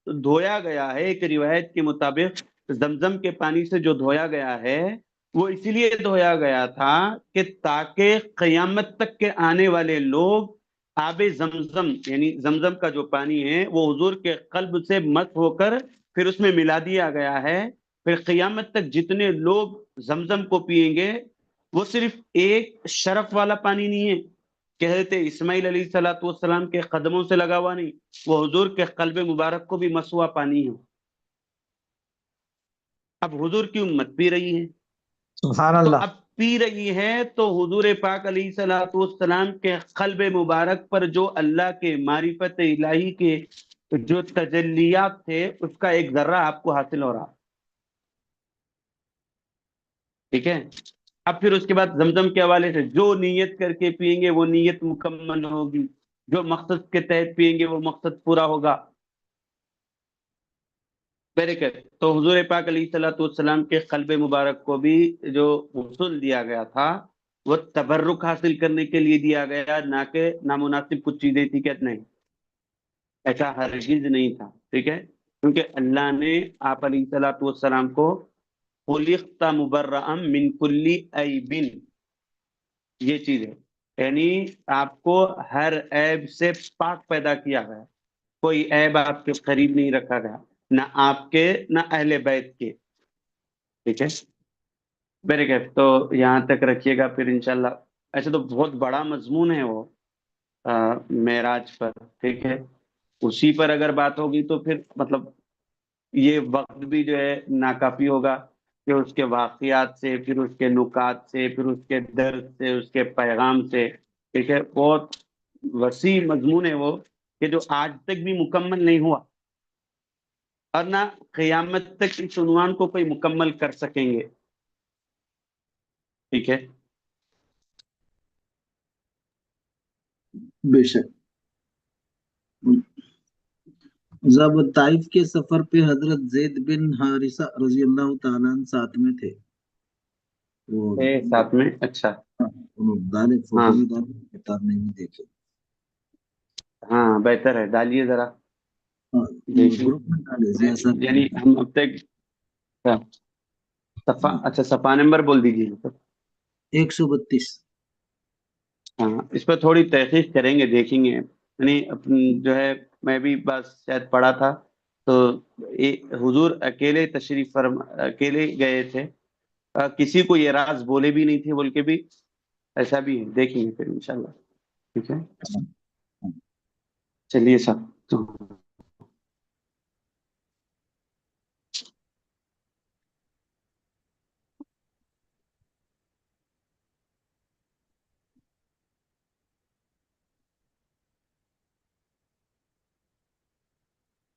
A: دھویا گیا ہے، ایک روایت کے مطابق زمزم کے پانی سے جو دھویا گیا ہے، وہ اسی لیے دھویا گیا تھا کہ تاکہ قیامت تک کے آنے والے لوگ آب زمزم، یعنی زمزم کا جو پانی ہے وہ حضور کے قلب سے مس ہو کر پھر اس میں ملا دیا گیا ہے. پھر قیامت تک جتنے لوگ زمزم کو پیئیں گے وہ صرف ایک شرف والا پانی نہیں ہے کہ حضرت اسماعیل علیہ الصلوۃ والسلام کے قدموں سے لگا ہوا، نہیں، وہ حضور کے قلب مبارک کو بھی مسوا پانی ہے. اب حضور کی امت پی رہی ہے،
C: سبحان
A: تو
C: اللہ.
A: اب پی رہی ہے تو حضور پاک علیہ الصلوۃ والسلام کے قلب مبارک پر جو اللہ کے معرفت الہی کے جو تجلیات تھے اس کا ایک ذرہ آپ کو حاصل ہو رہا، ٹھیک ہے. اب پھر اس کے بعد زمزم کے حوالے سے جو نیت کر کے پیئیں گے وہ نیت مکمل ہوگی، جو مقصد کے تحت پیئیں گے وہ مقصد پورا ہوگا. تو حضور پاک علیہ الصلوۃ والسلام کے قلب مبارک کو بھی جو غسل دیا گیا تھا وہ تبرک حاصل کرنے کے لیے دیا گیا، نہ کہ نامناسب کچھ چیزیں تھی کہ نہیں، ایسا ہرگز نہیں تھا، ٹھیک ہے. کیونکہ اللہ نے آپ علیہ الصلوۃ والسلام کو خلقت مبرأ من کل عیب، یہ چیز ہے، یعنی آپ کو ہر عیب سے پاک پیدا کیا گیا، کوئی عیب آپ کے قریب نہیں رکھا گیا، نہ آپ کے نہ اہل بیت کے، ٹھیک ہے. میرے کہتے تو یہاں تک رکھیے گا، پھر انشاءاللہ ایسے تو بہت بڑا مضمون ہے وہ معراج پر، ٹھیک ہے. اسی پر اگر بات ہوگی تو پھر مطلب یہ وقت بھی جو ہے ناکافی ہوگا کہ اس کے واقعات سے، پھر اس کے نکات سے، پھر اس کے درد سے، اس کے پیغام سے، ٹھیک ہے. بہت وسیع مضمون ہے وہ کہ جو آج تک بھی مکمل نہیں ہوا اور نہ قیامت تک اس عنوان کو کوئی مکمل کر سکیں گے، ٹھیک ہے.
E: بے شک جب طائف کے سفر پہ حضرت زید بن حارثہ رضی اللہ تعالیٰ عنہ ساتھ میں تھے، وہ
A: ساتھ میں، اچھا
E: ڈالے
A: ہاں
E: فوٹو بھی ڈالے، کتاب میں بھی دیکھے.
A: ہاں بہتر ہے، ڈالیے ذرا
E: ہاں،
A: دیکھیں.
E: گروپ میں ڈالے ضیاء صاحب نے.
A: یعنی ہم اب تک صفحہ، اچھا صفحہ نمبر بول دیجیے.
E: 132.
A: ہاں اس پہ تھوڑی تحقیق کریں گے، دیکھیں گے. یعنی جو ہے میں بھی بس شاید پڑھا تھا تو حضور اکیلے تشریف فرما، اکیلے گئے تھے، کسی کو یہ راز بولے بھی نہیں تھے بول کے بھی ایسا بھی ہے. دیکھیں گے پھر انشاءاللہ. ٹھیک ہے، چلیے صاحب. تو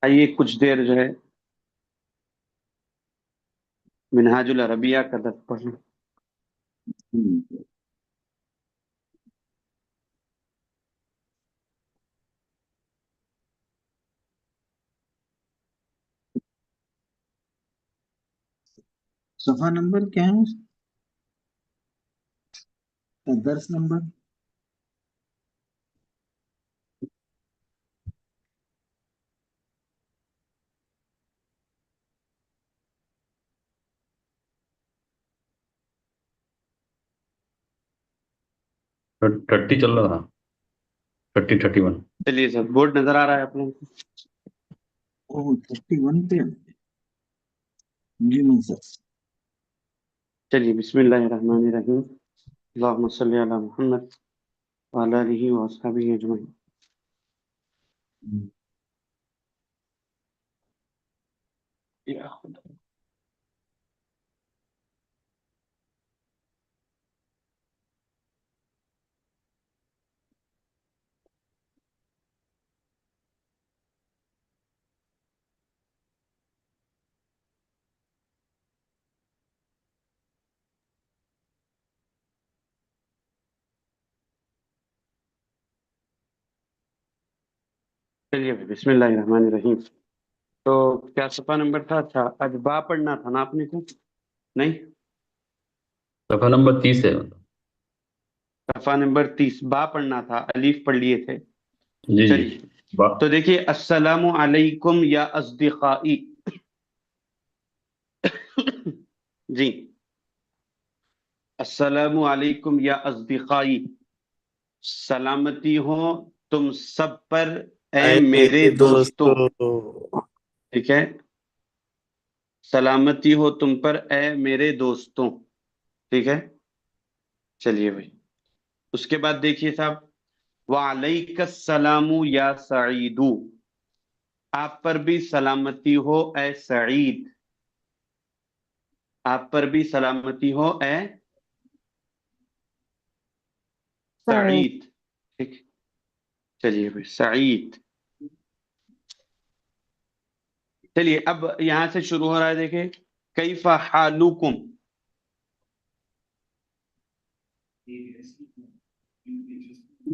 A: آئیے کچھ دیر جو ہے منہاج العربیہ کا درس پڑھ لیں.
E: صفحہ نمبر کیا ہے اس کا؟ درس نمبر
D: 30 چل رہا تھا، 31.
A: چلیے صاحب، بورڈ نظر آ رہا ہے آپ لوگوں کو؟
E: 31 پہ. جی من سر.
A: چلیے بسم اللہ الرحمن الرحیم. اللہم صلی علی محمد وعلی آلہ واصحابہ اجمعین. یا خدا. چلیے بسم اللہ الرحمن الرحیم. تو کیا صفحہ نمبر تھا؟ اچھا آج با پڑھنا تھا نا آپ نے کو؟ نہیں،
D: صفحہ نمبر 30 ہے.
A: صفحہ نمبر 30 با پڑھنا تھا، الف پڑھ لیے تھے.
D: جی جی.
A: چلیے تو دیکھیے، السلام علیکم یا اصدقائی. جی، السلام علیکم یا اصدقائی، سلامتی ہو تم سب پر اے میرے دوستوں. ٹھیک ہے، سلامتی ہو تم پر اے میرے دوستوں. ٹھیک ہے، چلیے بھائی. اس کے بعد دیکھیے صاحب، وعلیک السلام یا سعید، آپ پر بھی سلامتی ہو اے سعید. آپ پر بھی سلامتی ہو اے سعید. ٹھیک، چلیے بھائی سعید. چلیے اب یہاں سے شروع ہو رہا ہے، دیکھیں کیف حالکم.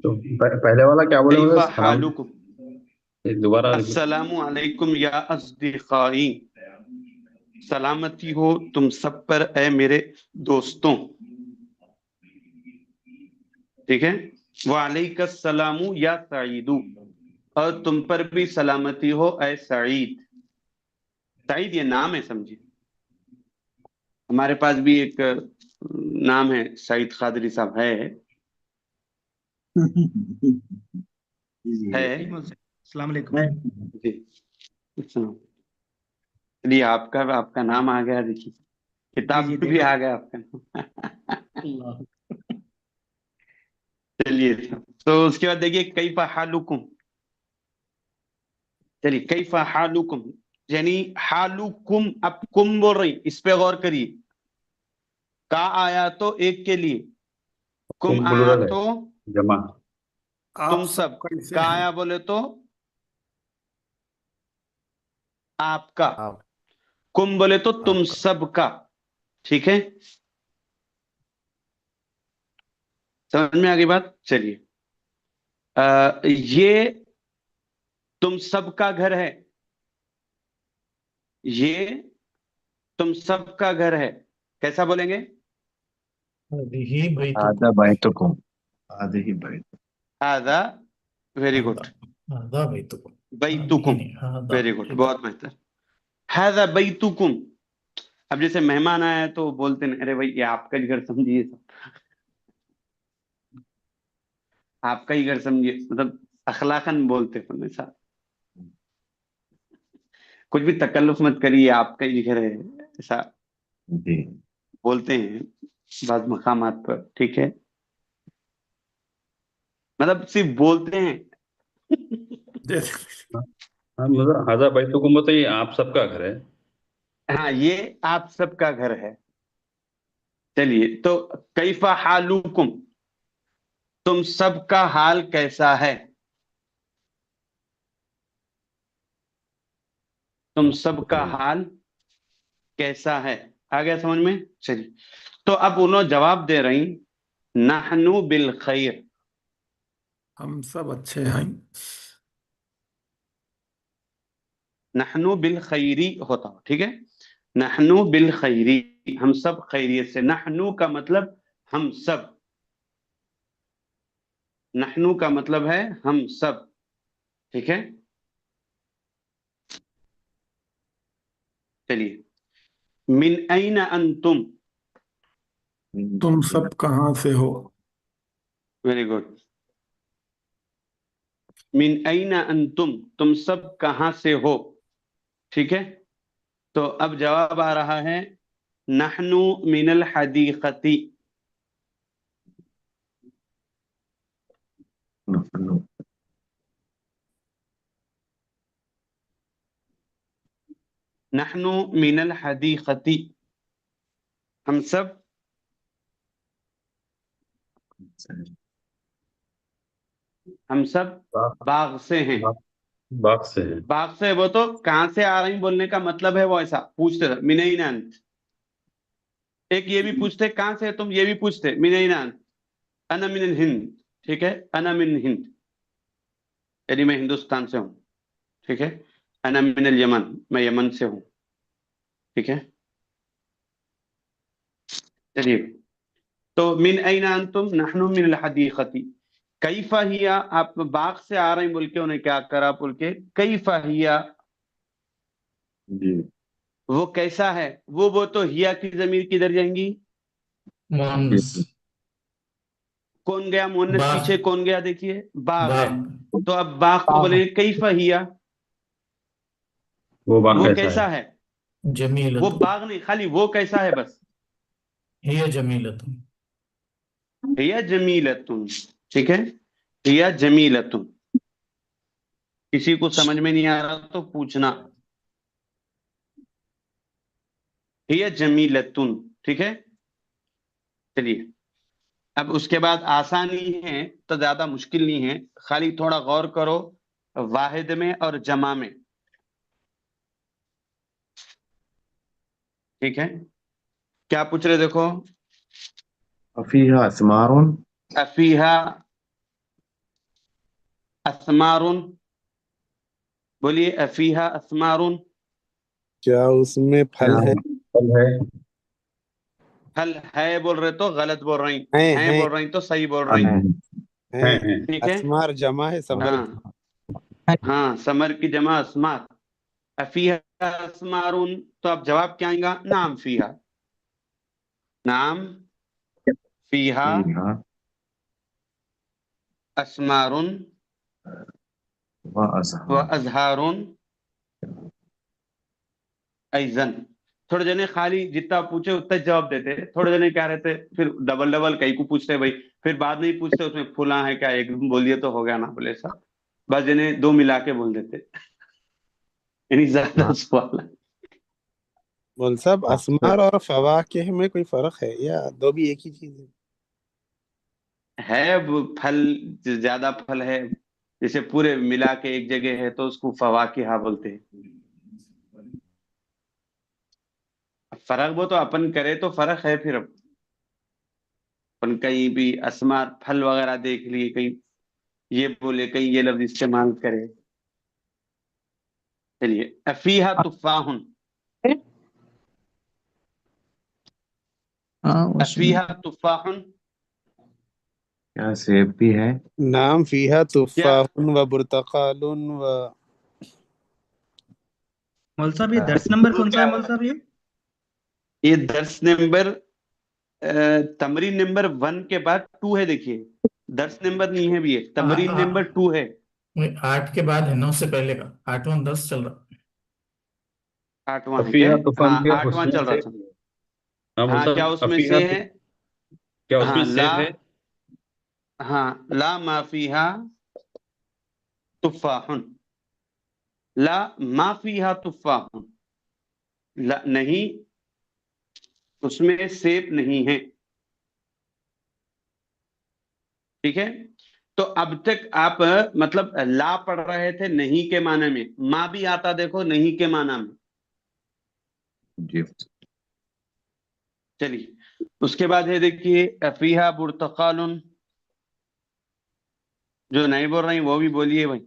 D: تو پہلے والا کیا بولے
A: کیف
D: مجھے؟ سلام
A: حالکم،
D: دوبارہ.
A: السلام علیکم یا اصدقائی، سلامتی ہو تم سب پر اے میرے دوستوں. ٹھیک ہے، وعلیک السلام یا سعید، اور تم پر بھی سلامتی ہو اے سعید. سعید یہ نام ہے، سمجھے. ہمارے پاس بھی ایک نام ہے سعید قادری صاحب، ہے
B: السلام علیکم.
A: جی. السلام. چلیے آپ کا نام آ گیا، دیکھیے کتاب میں بھی آ گیا آپ کا نام. چلیے تو اس کے بعد دیکھیے کیف حالکم. چلیے کیف حالکم، یعنی حالکم، اب کم بول رہی، اس پہ غور کریے. کا آیا تو ایک کے لیے، کم آیا
D: پلورل ہے،
A: تو
D: جمع.
A: تم سب. کا آیا بولے تو آپ کا، کم بولے تو تم سب کا. ٹھیک ہے، سمجھ میں آگئی بات. چلیے یہ تم سب کا گھر ہے، یہ تم سب کا گھر ہے، کیسا بولیں گے؟
B: هذه بيتكم.
D: هذا بيتكم. هذه بيت.
A: هذا ویری گڈ،
B: هذا بيتكم.
A: بیتکم،
B: هذا
A: ویری گڈ، بہت بہتر. هذا بیتکم. اب جیسے مہمان آیا ہے تو بولتے ہیں ارے بھائی یہ آپ کا ہی گھر سمجھیے، آپ کا ہی گھر سمجھیے، مطلب اخلاقاً بولتے ہیں ہمیشہ، کچھ بھی تکلف مت کریے، آپ کا ہی گھر ہے، ایسا
D: جی
A: بولتے ہیں بعض مقامات پر. ٹھیک ہے، مطلب صرف بولتے ہیں.
D: ہاں مطلب هذا بيتكم تو یہ آپ سب کا گھر ہے.
A: ہاں یہ آپ سب کا گھر ہے. چلیے تو کیف حالکم، تم سب کا حال کیسا ہے، تم سب کا حال کیسا ہے، آ گیا سمجھ میں؟ چلیے تو اب انہوں جواب دے رہی نحنو بالخیر،
B: ہم سب اچھے ہیں.
A: نحنو بالخیری ہوتا ہو، ٹھیک ہے، نحنو بالخیری، ہم سب خیریت سے. نحنو کا مطلب ہم سب، نحنو کا مطلب ہے ہم سب، ٹھیک ہے. چلیے من این انتم،
B: تم سب کہاں سے ہو؟
A: Very good. من این انتم، تم سب کہاں سے ہو، ٹھیک ہے. تو اب جواب آ رہا ہے نحنو من الحدیقتی، نحنو من الحدیقتی، ہم سب باغ سے ہیں.
D: باغ سے ہے.
A: باغ سے، وہ تو کہاں سے آ رہی بولنے کا مطلب ہے وہ ایسا پوچھتے تھے من این انت. ایک یہ بھی پوچھتے کہاں سے تم، یہ بھی پوچھتے من این انت، انا من الہند، ٹھیک ہے، انا من ہند، یعنی میں ہندوستان سے ہوں، ٹھیک ہے. انا من الیمن، میں یمن سے ہوں، ٹھیک ہے. چلیے تو من این انتم نحن من الحدیقتی، کیف ہی، آپ باغ سے آ رہے ہیں بول کے انہیں کیا کرا بول کے کیف ہی،
D: جی
A: وہ کیسا ہے، وہ تو ہیا کی ضمیر کدھر جائیں گی؟
B: مؤنث.
A: کون گیا مؤنث
B: باغ.
A: پیچھے، کون گیا دیکھیے، باغ ہے.
B: باغ.
A: تو اب باغ کو بولیں گے کیف ہیا،
D: وہ باغ
A: وہ
D: کیسا ہے.
A: کیسا ہے، وہ
B: جمیلۃ.
A: باغ نہیں، خالی وہ کیسا ہے بس.
B: ہی جمیلۃ.
A: ہیا جمیلتن، ٹھیک ہے، ہیا جمیلتن. کسی کو سمجھ میں نہیں آ رہا تو پوچھنا. ہیا جمیلتن، ٹھیک ہے. چلیے اب اس کے بعد آسانی ہے تو زیادہ مشکل نہیں ہے، خالی تھوڑا غور کرو واحد میں اور جمع میں، ٹھیک ہے. کیا پوچھ رہے دیکھو،
D: فیہا ثمار.
A: افیہا اسمارن، بولیے افیہا اسمارن.
C: کیا اس میں پھل ہیں؟
D: پھل ہے.
A: پھل ہے بول رہے تو غلط بول رہی، ہیں
C: ہیں
A: بول رہی تو صحیح بول رہی،
C: ہیں
A: ٹھیک ہے.
C: اسمار جمع ہے ثمر.
A: ہاں ہاں، ثمر کی جمع اسمار. افیہا اسمارن، تو اب جواب کیا آئے گا، نعم فیہا، نعم فیہا
D: فیہا
A: اسمارن
D: وازہار.
A: و ازہارن ایزن. تھوڑے جنے خالی جتنا پوچھے اتنا جواب دیتے، تھوڑے جنے کیا رہتے پھر ڈبل ڈبل کئی کو پوچھتے بھائی، پھر بعد نہیں پوچھتے اس میں فلاں ہے کیا، ایک بولیے تو ہو گیا نا بولے سا، بس جنے دو ملا کے بول دیتے، یعنی زیادہ سوال
C: بول صاحب اسمار اور فواکہ میں کوئی فرق ہے یا دو بھی ایک ہی چیز ہے؟
A: ہے. پھل زیادہ پھل ہے، جیسے پورے ملا کے ایک جگہ ہے تو اس کو فواکہ بولتے ہیں. فرق وہ تو اپن کرے تو فرق ہے، پھر اپن کہیں بھی اسمار پھل وغیرہ دیکھ لیے، کہیں یہ بولے کہیں یہ لفظ استعمال کرے. چلیے افیہا تفاحن،
E: ہاں اس میں
A: افیہا تفاحن
D: کیا سیب بھی ہے؟
C: نعم فیہا
A: کیا
C: تفاح و برتقال و
F: مول صاحب یہ درس نمبر کون سا ہے مول صاحب؟
A: یہ درس نمبر تمرین نمبر 1 کے بعد 2 ہے. دیکھیے درس نمبر نہیں ہے بھی ہے، تمرین نمبر 2 ہے.
B: 8 کے بعد ہے، 9 سے پہلے کا 8واں 10 چل رہا.
A: 8واں ہے کیا؟
D: افیہا طوفان
A: ہاں
D: کیا
A: 8واں
D: اس
A: چل
D: میں
A: رہا
D: سے؟
A: تھا.
D: ہاں
A: ہاں
D: مطلب
A: کیا اس میں
D: افیہا
A: سے ہے؟
D: کیا اس
A: ہاں
D: میں
A: لا،
D: سیب ہے؟
A: ہاں لا ما فیہا تفاحن، لا ما فیہا تفاحن، لا نہیں اس میں سیب نہیں ہے. ٹھیک ہے، تو اب تک آپ مطلب لا پڑھ رہے تھے نہیں کے معنی میں، ما بھی آتا دیکھو نہیں کے معنی میں.
D: جی
A: چلیے اس کے بعد ہے دیکھیے فیہا برتقال، جو نہیں بول رہی وہ بھی بولیے بھائی،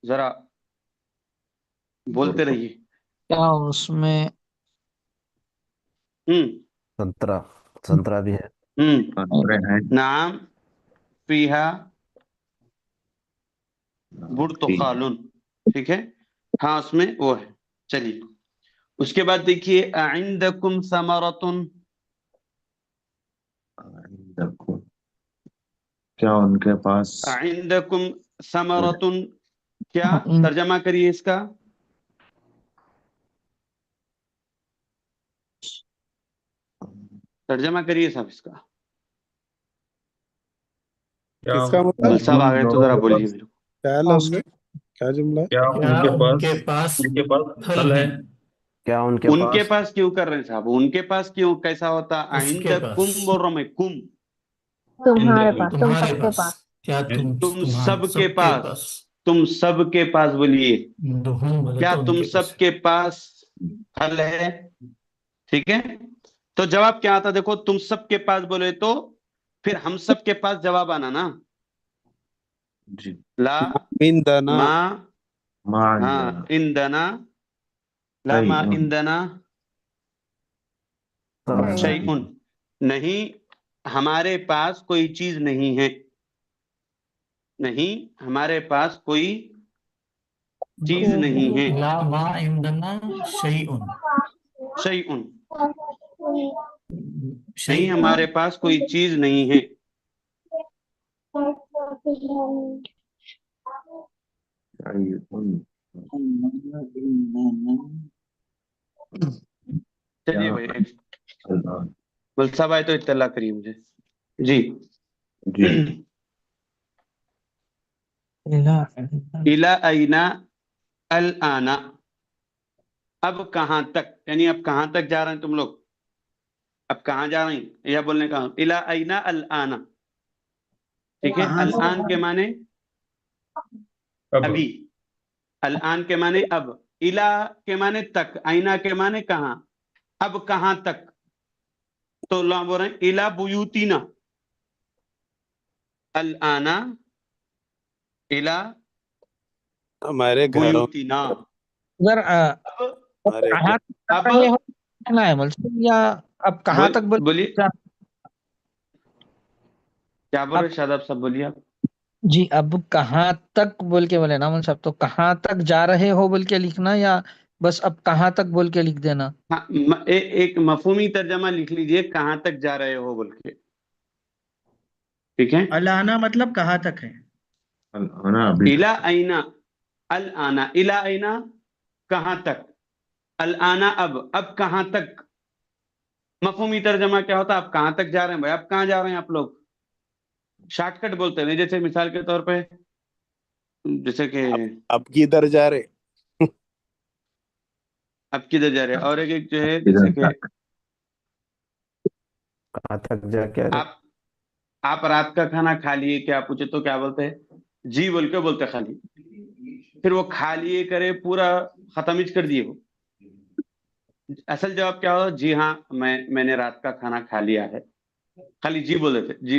A: ذرا بولتے رہیے.
E: کیا اس میں
G: سنترا بھی ہے.
D: سنترے ہیں.
A: نعم فیہا برتقال، ٹھیک ہے، ہاں اس میں وہ ہے. چلیے اس کے بعد دیکھیے اعندکم ثمرۃ،
D: کیا ان کے پاس
A: اعندکم ثمرۃ، کیا ترجمہ کریے اس کا؟ ترجمہ کریے صاحب اس کا.
D: کیا
C: کس کا مطلب
A: مل صاحب آ گئے تو ذرا
D: لوگوں کے
A: بولیے
D: پاس
A: میرے کو.
C: کیا لفظ ہے، کیا جملہ ہے؟
D: کیا
B: کیا
D: ان
B: ان کے پاس
D: ان کے پاس
B: پھل
D: پھل ہے؟
B: ہیں؟
G: کیا ان کے
A: ان کے
G: پاس
A: پاس کیوں کر رہے ہیں صاحب؟ ان کے پاس کیوں؟ کیسا ہوتا؟
B: اس کے پاس،
A: عندکم بول رہا ہوں میں، کم
H: تمہارے پاس، تم
B: تمہارے
H: سب کے
B: پاس،
H: پاس.
B: کیا
A: تم
B: تمہارے
A: سب کے
B: سب کے
A: پاس،
B: پاس.
A: تم سب کے پاس بولیے
B: ہم بولے
A: کیا
B: تو ان
A: تم
B: کے
A: سب
B: پاس.
A: کے پاس پھل ہے؟ ٹھیک ہے، تو جواب کیا آتا دیکھو، تم سب کے پاس بولے تو پھر ہم سب کے پاس جواب آنا نا.
D: جی
A: لا
C: عندنا
A: ما،
D: ما
A: ہاں
D: عندنا.
A: عندنا، لا ما عندنا شیء، نہیں ہمارے پاس کوئی چیز نہیں ہے، نہیں ہمارے پاس کوئی چیز نہیں ہے.
B: لا ما عندنا شیء،
A: شیء،
B: شیء
A: نہیں ہمارے پاس کوئی چیز نہیں ہے. چلیے بھائی مل صاحب آئے تو اطلاع کریے مجھے. جی
D: جی
A: الی این الآن، اب کہاں تک، یعنی اب کہاں تک جا رہے ہیں تم لوگ؟ اب کہاں جا رہے ہیں یہ بولنے کا الی این الآن. ٹھیک ہے،
E: کہاں سے
A: الآن کے معنی
D: اب
A: ابھی، الآن کے معنی اب، الی کے معنی تک، آئینہ کے معنی کہاں، اب کہاں تک. تو اللہ بول رہے ہیں الی بیوتینا، الآن الی
C: ہمارے گھروں
A: بیوتینا.
E: اگر
C: ہمارے
E: کہاں تک جا
A: اب
E: رہے ہو کہنا ہے مول صاحب، یا اب کہاں تک
A: بولیے کیا بول
E: اب
A: رہے شاداب صاحب؟ بولیے آپ.
E: جی اب کہاں تک بول کے بولے نا مول صاحب، تو کہاں تک جا رہے ہو بول کے لکھنا، یا بس اب کہاں تک بول کے لکھ دینا؟
A: ہاں ایک مفہومی ترجمہ لکھ لیجئے کہاں تک جا رہے ہو بول کے. ٹھیک ہے،
F: الانا مطلب کہاں تک ہے؟
D: ابھی
A: الی این الآن، الی این کہاں تک، الآن اب کہاں تک. مفہومی ترجمہ کیا ہوتا؟ اب کہاں تک جا رہے ہیں بھائی، اب کہاں جا رہے ہیں آپ لوگ؟ شارٹ کٹ بولتے ہیں، جیسے مثال کے طور پہ جیسے کہ
C: اب کدھر جا رہے؟
A: اب کدھر جا رہے ہیں، اور ایک جو ہے جیسے کہ
G: کہاں تک جا کے رہے.
A: آپ رات کا کھانا کھا لیے کیا پوچھے تو کیا بولتے ہیں؟ جی بول کے بولتے خالی، پھر وہ کھا لیے کرے پورا ختم ہی کر دیے وہ. اصل جواب کیا ہو؟ جی ہاں میں نے رات کا کھانا کھا لیا ہے، خالی جی بول دیتے جی.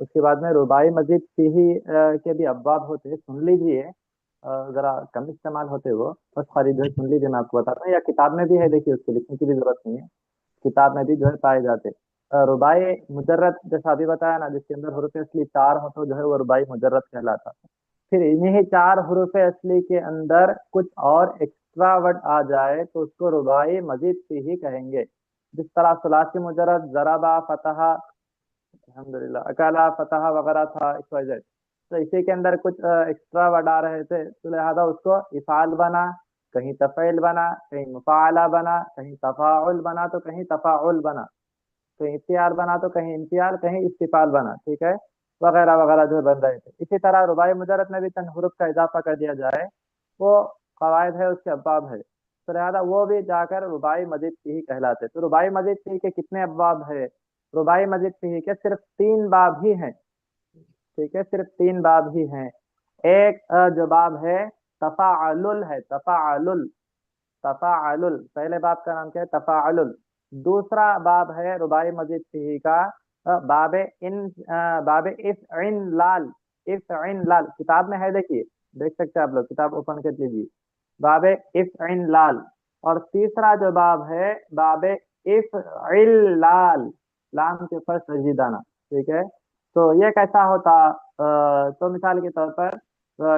G: اس کے بعد میں رباعی مزید فیہی کے بھی ابواب ہوتے ہیں، سن لیجئے، ذرا کم استعمال ہوتے وہ، بس خالی جو ہے سن لیجیے، میں آپ کو بتاتا ہوں، یا کتاب میں بھی ہے، دیکھیے اس کو لکھنے کی بھی ضرورت نہیں ہے، کتاب میں بھی جو ہے پائے جاتے۔ رباعی مجرد جیسا ابھی بتایا نا، جس کے اندر حروف اصلی 4 ہو تو جو ہے وہ رباعی مجرد کہلاتا۔ پھر انہیں 4 حروف اصلی کے اندر کچھ اور ایکسٹرا ورڈ آ جائے تو اس کو رباعی مزید فیہی کہیں گے، جس طرح ثلاثی مجرد ضربا، فتح، الحمدللہ، اکالا، فتح وغیرہ تھا، XYZ، تو اسی کے اندر کچھ ایکسٹرا ورڈ آ رہے تھے، تو لہٰذا اس کو افعال بنا، کہیں تفعیل بنا، کہیں مفاعلہ بنا، کہیں تفاعل بنا تو کہیں تفاعل بنا، کہیں افتعال بنا تو کہیں انفعال، کہیں استفعال بنا، ٹھیک ہے، وغیرہ وغیرہ جو بن رہے تھے۔ اسی طرح رباعی مجرد میں بھی چند حروف کا اضافہ کر دیا جائے، وہ قواعد ہے، اس کے ابواب ہے، تو لہٰذا وہ بھی جا کر رباعی مزید فیہی کہلاتے۔ تو رباعی مزید فیہی کے کتنے ابواب ہے؟ رباعی مزید فیہی کے صرف 3 باب ہی ہیں، ٹھیک ہے، صرف 3 باب ہی ہیں۔ ایک جو باب ہے تفاعل ہے، تفاعل، پہلے باب کا نام کیا ہے؟ تفاعل۔ دوسرا باب ہے رباعی مزید فیہی کا باب افعلال، افعلال، کتاب میں ہے، دیکھیے، دیکھ سکتے ہیں آپ لوگ، کتاب اوپن کر لیجیے، باب افعلال۔ اور تیسرا جو باب ہے باب افعلال، لام کے اوپر سجیدانہ، ٹھیک ہے۔ تو یہ کیسا ہوتا؟ تو مثال کے طور پر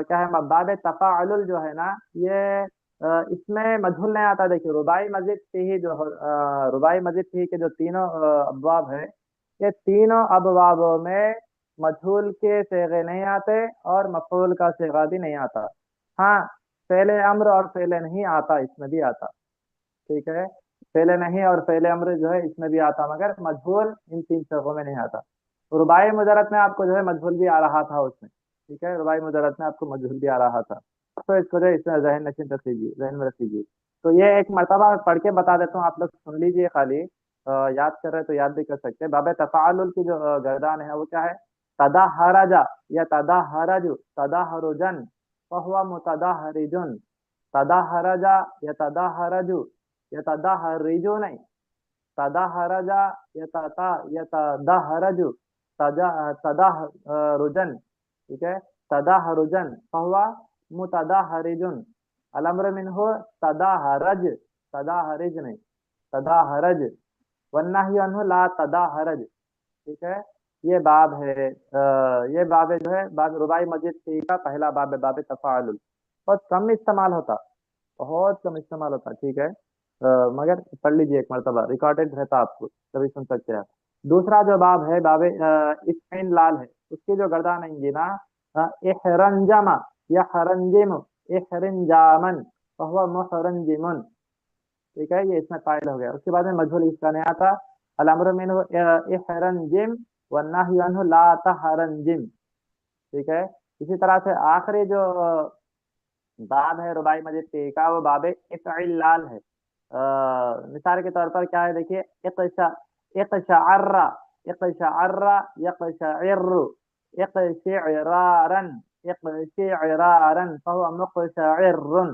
G: کیا ہے، باب تفاعل جو ہے نا، یہ اس میں مجہول نہیں آتا۔ دیکھیے رباعی مزید فیہی جو رباعی مزید فیہی کے جو تینوں ابواب ہے، یہ تینوں ابوابوں میں مجہول کے صیغے نہیں آتے اور مفعول کا صیغہ بھی نہیں آتا۔ ہاں، فعل امر اور فعل نہیں آتا، اس میں بھی آتا، ٹھیک ہے، فعل نہیں اور فعل امر جو ہے اس میں بھی آتا، مگر مجہول ان 3 صیغوں میں نہیں آتا۔ رباعی مجرد میں آپ کو جو ہے مجہول بھی آ رہا تھا اس میں، ٹھیک ہے، رباعی مجرد میں آپ کو مجہول بھی آ رہا تھا، تو اس کو جو ہے اس میں ذہن نشین رکھ لیجیے، ذہن میں رکھ لیجیے۔ تو یہ ایک مرتبہ پڑھ کے بتا دیتا ہوں، آپ لوگ سن لیجیے، خالی یاد کر رہے تو یاد بھی کر سکتے ہیں۔ باب تفاعل کی جو گردان ہے وہ کیا ہے؟ تدحرج یا تدحرج، تدحرجن فهو متدحرج، تدحرج یا تدحرج یا تدحرج نہیں، تدحرج یا تدحرج، تدحرجن، ٹھیک ہے، تدحرجن فهو متدحرج، الامر منه تدحرج، تدحرج نہیں، تدحرج، والنہی عنہ لا تدحرج، ٹھیک ہے۔ یہ باب ہے، یہ باب جو ہے باب رباعی مزید فیہی کا پہلا باب ہے، باب تفاعل، بہت کم استعمال ہوتا، بہت کم استعمال ہوتا، ٹھیک ہے، مگر پڑھ لیجیے ایک مرتبہ، ریکارڈڈ رہتا، آپ کو کبھی سن سکتے ہیں۔ دوسرا جو باب ہے باب افعلال ہے، اس کی جو گردان آئیں گی نا، احرنجم یا حرنجم، احرنجامن فهو محرنجم، ٹھیک ہے، یہ اس میں قائل ہو گیا۔ اس کے بعد میں مجہول اس کا نہیں آتا، الامر منہ احرنجم والنہی عنہ لا تحرنجم، ٹھیک ہے۔ اسی طرح سے آخری جو باب ہے رباعی مزید فیہی کا، وہ باب افعلال ہے۔ مثال کے طور پر کیا ہے، دیکھیے، اقشعر، اقشعر، یقشعر، اقشعرارن، اقشعرارن فهو مقشعر،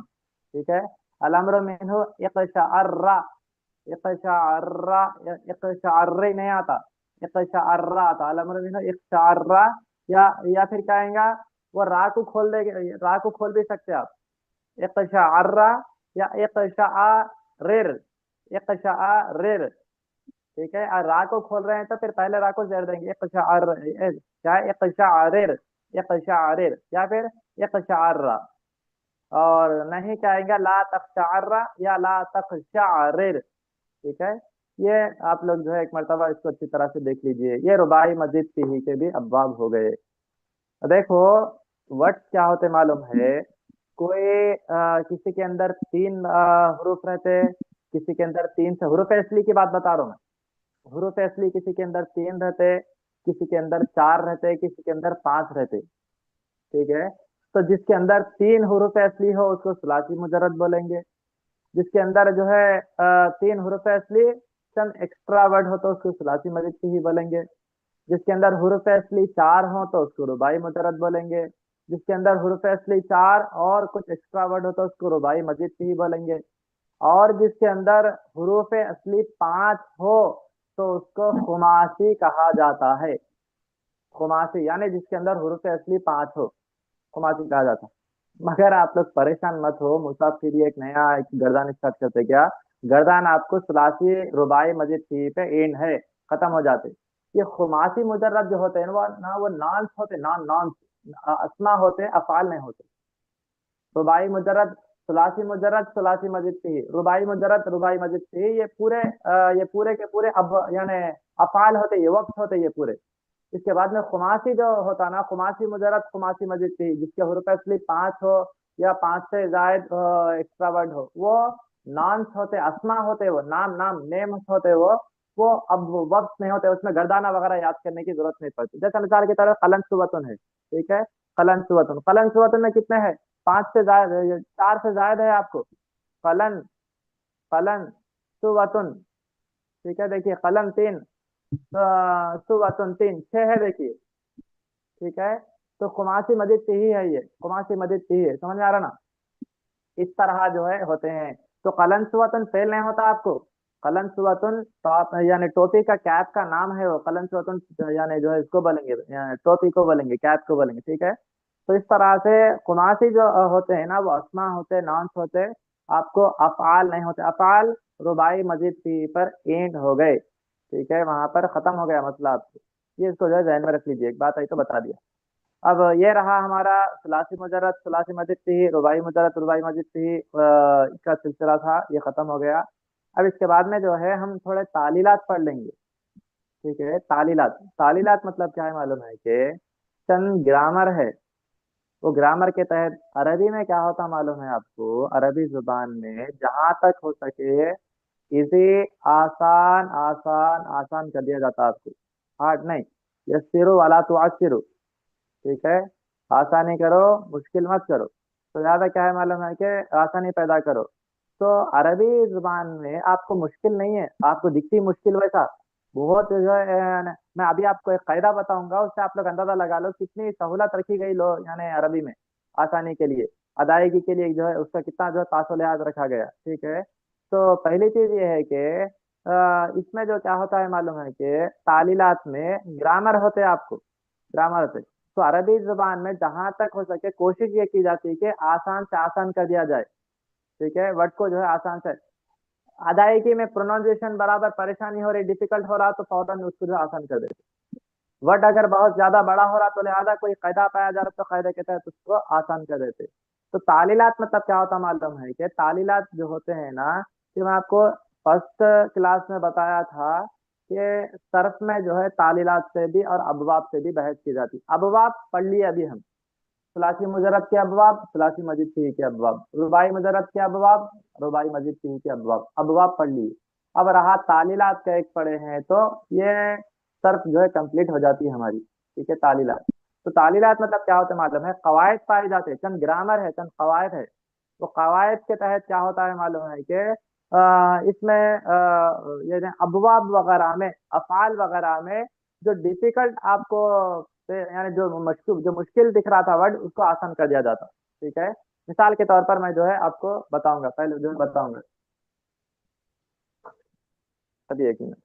G: ٹھیک ہے، الامر منہ اقشعر، اقشعر، اقشعر نہیں آتا، اقشعر آتا، الامر منہ اقشعر، یا پھر کہیں گا، وہ را کو کھول دے گے، را کو کھول بھی سکتے آپ، اقشعر یا اقشعرر، اقشعرر، ٹھیک ہے، اور را کو کھول رہے ہیں تو پھر پہلے را کو زیر دیں گے، اقشعر، کیا ہے، اقشعرر، اقشعرر، یا پھر اقشعر، اور نہیں کہیں گا لا تقشعر یا لا تقشعرر، ٹھیک ہے۔ یہ آپ لوگ جو ہے ایک مرتبہ اس کو اچھی طرح سے دیکھ لیجئے۔ یہ رباعی مزید فیہی کے بھی ابواب ہو گئے۔ دیکھو ورڈ کیا ہوتے معلوم ہے، کوئی کسی کے اندر 3 حروف رہتے، کسی کے اندر 3 سے، حروف اصلی کی بات بتا رہا ہوں میں، حروف اصلی کسی کے اندر 3 رہتے، کسی کے اندر 4 رہتے، کسی کے اندر 5 رہتے، ٹھیک ہے۔ تو جس کے اندر 3 حروف اصلی ہو اس کو ثلاثی مجرد بولیں گے، جس کے اندر جو ہے 3 حروف اصلی چند ایکسٹرا ورڈ ہو تو اس کو ثلاثی مزید فیہی بولیں گے، جس کے اندر حروف اصلی 4 ہوں تو اس کو رباعی مجرد بولیں گے، جس کے اندر حروف اصلی 4 اور کچھ ایکسٹرا ورڈ ہو تو اس کو رباعی مزید فیہی بولیں گے، اور جس کے اندر حروف اصلی 5 ہو تو اس کو خماسی کہا جاتا ہے، خماسی یعنی جس کے اندر حروف اصلی 5 ہو خماسی کہا جاتا. مگر آپ لوگ پریشان مت ہو، مصحف کے لیے ایک نیا ایک گردان اسٹارٹ کرتے. کیا گردان آپ کو ثلاثی رباعی مزید فی پہ اینڈ ہے، ختم ہو جاتے. یہ خماسی مجرد جو ہوتے ہیں وہ نانس ہوتے، نانس اسما ہوتے، افعال نہیں ہوتے. رباعی مجرد ثلاثی مجرد ثلاثی مزید فی، رباعی مجرد رباعی مزید فی، یہ پورے کے پورے اب یعنی افعال ہوتے، یہ وقت ہوتے یہ پورے. اس کے بعد میں خماسی جو ہوتا نا، خماسی مجرد خماسی مزید فی، جس کے حروف اصلی 5 ہو یا 5 سے زائد ایکسٹرا ورڈ ہو، وہ نانس ہوتے، اسما ہوتے، وہ نیمس ہوتے. وہ اب وقت نہیں ہوتے، اس میں گردانہ وغیرہ یاد کرنے کی ضرورت نہیں پڑتی. جیسے مثال کی طرح قلن سوتن ہے، ٹھیک ہے. قلن سوتن میں کتنے ہیں؟ 5 سے زائد، 4 سے زائد ہے آپ کو. قلن سوتن، ٹھیک ہے. دیکھیے قلن 3 سوتن 3 6 ہے، دیکھیے ٹھیک ہے. تو خماسی مزید فی ہے، یہ خماسی مزید فی ہے. سمجھ میں آ رہا نا؟ اس طرح جو ہے ہوتے ہیں. تو قلن سوتن فیل نہیں ہوتا آپ کو. قلن سوتن یعنی ٹوپی کا کیپ کا نام ہے وہ. قلن سوتن یعنی جو ہے اس کو بولیں گے، ٹوپی کو بولیں گے، کیپ کو بولیں گے، ٹھیک ہے. تو اس طرح سے خماسی جو ہوتے ہیں نا وہ اسما ہوتے، نانس ہوتے، آپ کو افعال نہیں ہوتے. افعال رباعی مزید فی پر اینڈ ہو گئے، ٹھیک ہے. وہاں پر ختم ہو گیا مسئلہ آپ کو. یہ اس کو جو ہے ذہن میں رکھ لیجیے. ایک بات آئی تو بتا دیا. اب یہ رہا ہمارا ثلاثی مجرد ثلاثی مزید فی، رباعی مجرد رباعی مزید فی کا سلسلہ تھا، یہ ختم ہو گیا. اب اس کے بعد میں جو ہے ہم تھوڑے تعلیلات پڑھ لیں گے، ٹھیک ہے. تعلیلات مطلب کیا ہے معلوم ہے کہ چند گرامر ہے. وہ گرامر کے تحت عربی میں کیا ہوتا معلوم ہے آپ کو؟ عربی زبان میں جہاں تک ہو سکے اسے آسان آسان آسان کر دیا جاتا آپ کو، ہارڈ نہیں. یسرو ولا تعسرو، ٹھیک ہے. آسانی کرو، مشکل مت کرو. تو زیادہ کیا ہے معلوم ہے کہ آسانی پیدا کرو. تو عربی زبان میں آپ کو مشکل نہیں ہے، آپ کو دکھتی مشکل ویسا بہت جو ہے. میں ابھی آپ کو ایک قاعدہ بتاؤں گا، اس سے آپ لوگ اندازہ لگا لو کتنی سہولت رکھی گئی یعنی عربی میں آسانی کے لیے، ادائیگی کے لیے جو ہے اس کا کتنا جو ہے پاس و لحاظ رکھا گیا، ٹھیک ہے. تو پہلی چیز یہ ہے کہ اس میں جو کیا ہوتا ہے معلوم ہے کہ تعلیلات میں گرامر ہوتے آپ کو، گرامر ہوتے. تو عربی زبان میں جہاں تک ہو سکے کوشش یہ کی جاتی ہے کہ آسان سے آسان کر دیا جائے، ٹھیک ہے. ورڈ کو جو ہے آسان سے، ادائیگی میں پروناؤنسیشن برابر پریشانی ہو رہی، ڈیفیکلٹ ہو رہا تو فوراً اس کو جو آسان کر دیتے. ورڈ اگر بہت زیادہ بڑا ہو رہا تو لہٰذا کوئی قاعدہ پایا جا رہا تو قاعدے کے تحت اس کو آسان کر دیتے. تو تعلیلات مطلب کیا ہوتا معلوم ہے کہ تعلیلات جو ہوتے ہیں نا، کہ میں آپ کو فرسٹ کلاس میں بتایا تھا کہ صرف میں جو ہے تعلیلات سے بھی اور ابواب سے بھی بحث کی جاتی. ابواب پڑھ لیے ابھی ہم، ثلاثی مجرد کے ابواب، ثلاثی مزید فی کے ابواب، رباعی مجرد کے ابواب، رباعی مزید فی کے ابواب پڑھ لیے. اب رہا تعلیلات کا ایک پڑھے ہیں تو یہ صرف جو ہے کمپلیٹ ہو جاتی ہے ہماری، ٹھیک ہے. تعلیلات، تو تعلیلات مطلب کیا ہوتا ہے معلوم ہے؟ قواعد پائے جاتے ہیں، چند گرامر ہے، چند قواعد ہے. وہ قواعد کے تحت کیا ہوتا ہے معلوم ہے کہ اس میں یعنی ابواب وغیرہ میں، افعال وغیرہ میں جو ڈیفیکلٹ آپ کو یعنی جو مشکل دکھ رہا تھا ورڈ، اس کو آسان کر دیا جاتا، ٹھیک ہے. مثال کے طور پر میں جو ہے آپ کو بتاؤں گا، پہلے جو بتاؤں گا ابھی ایک منٹ.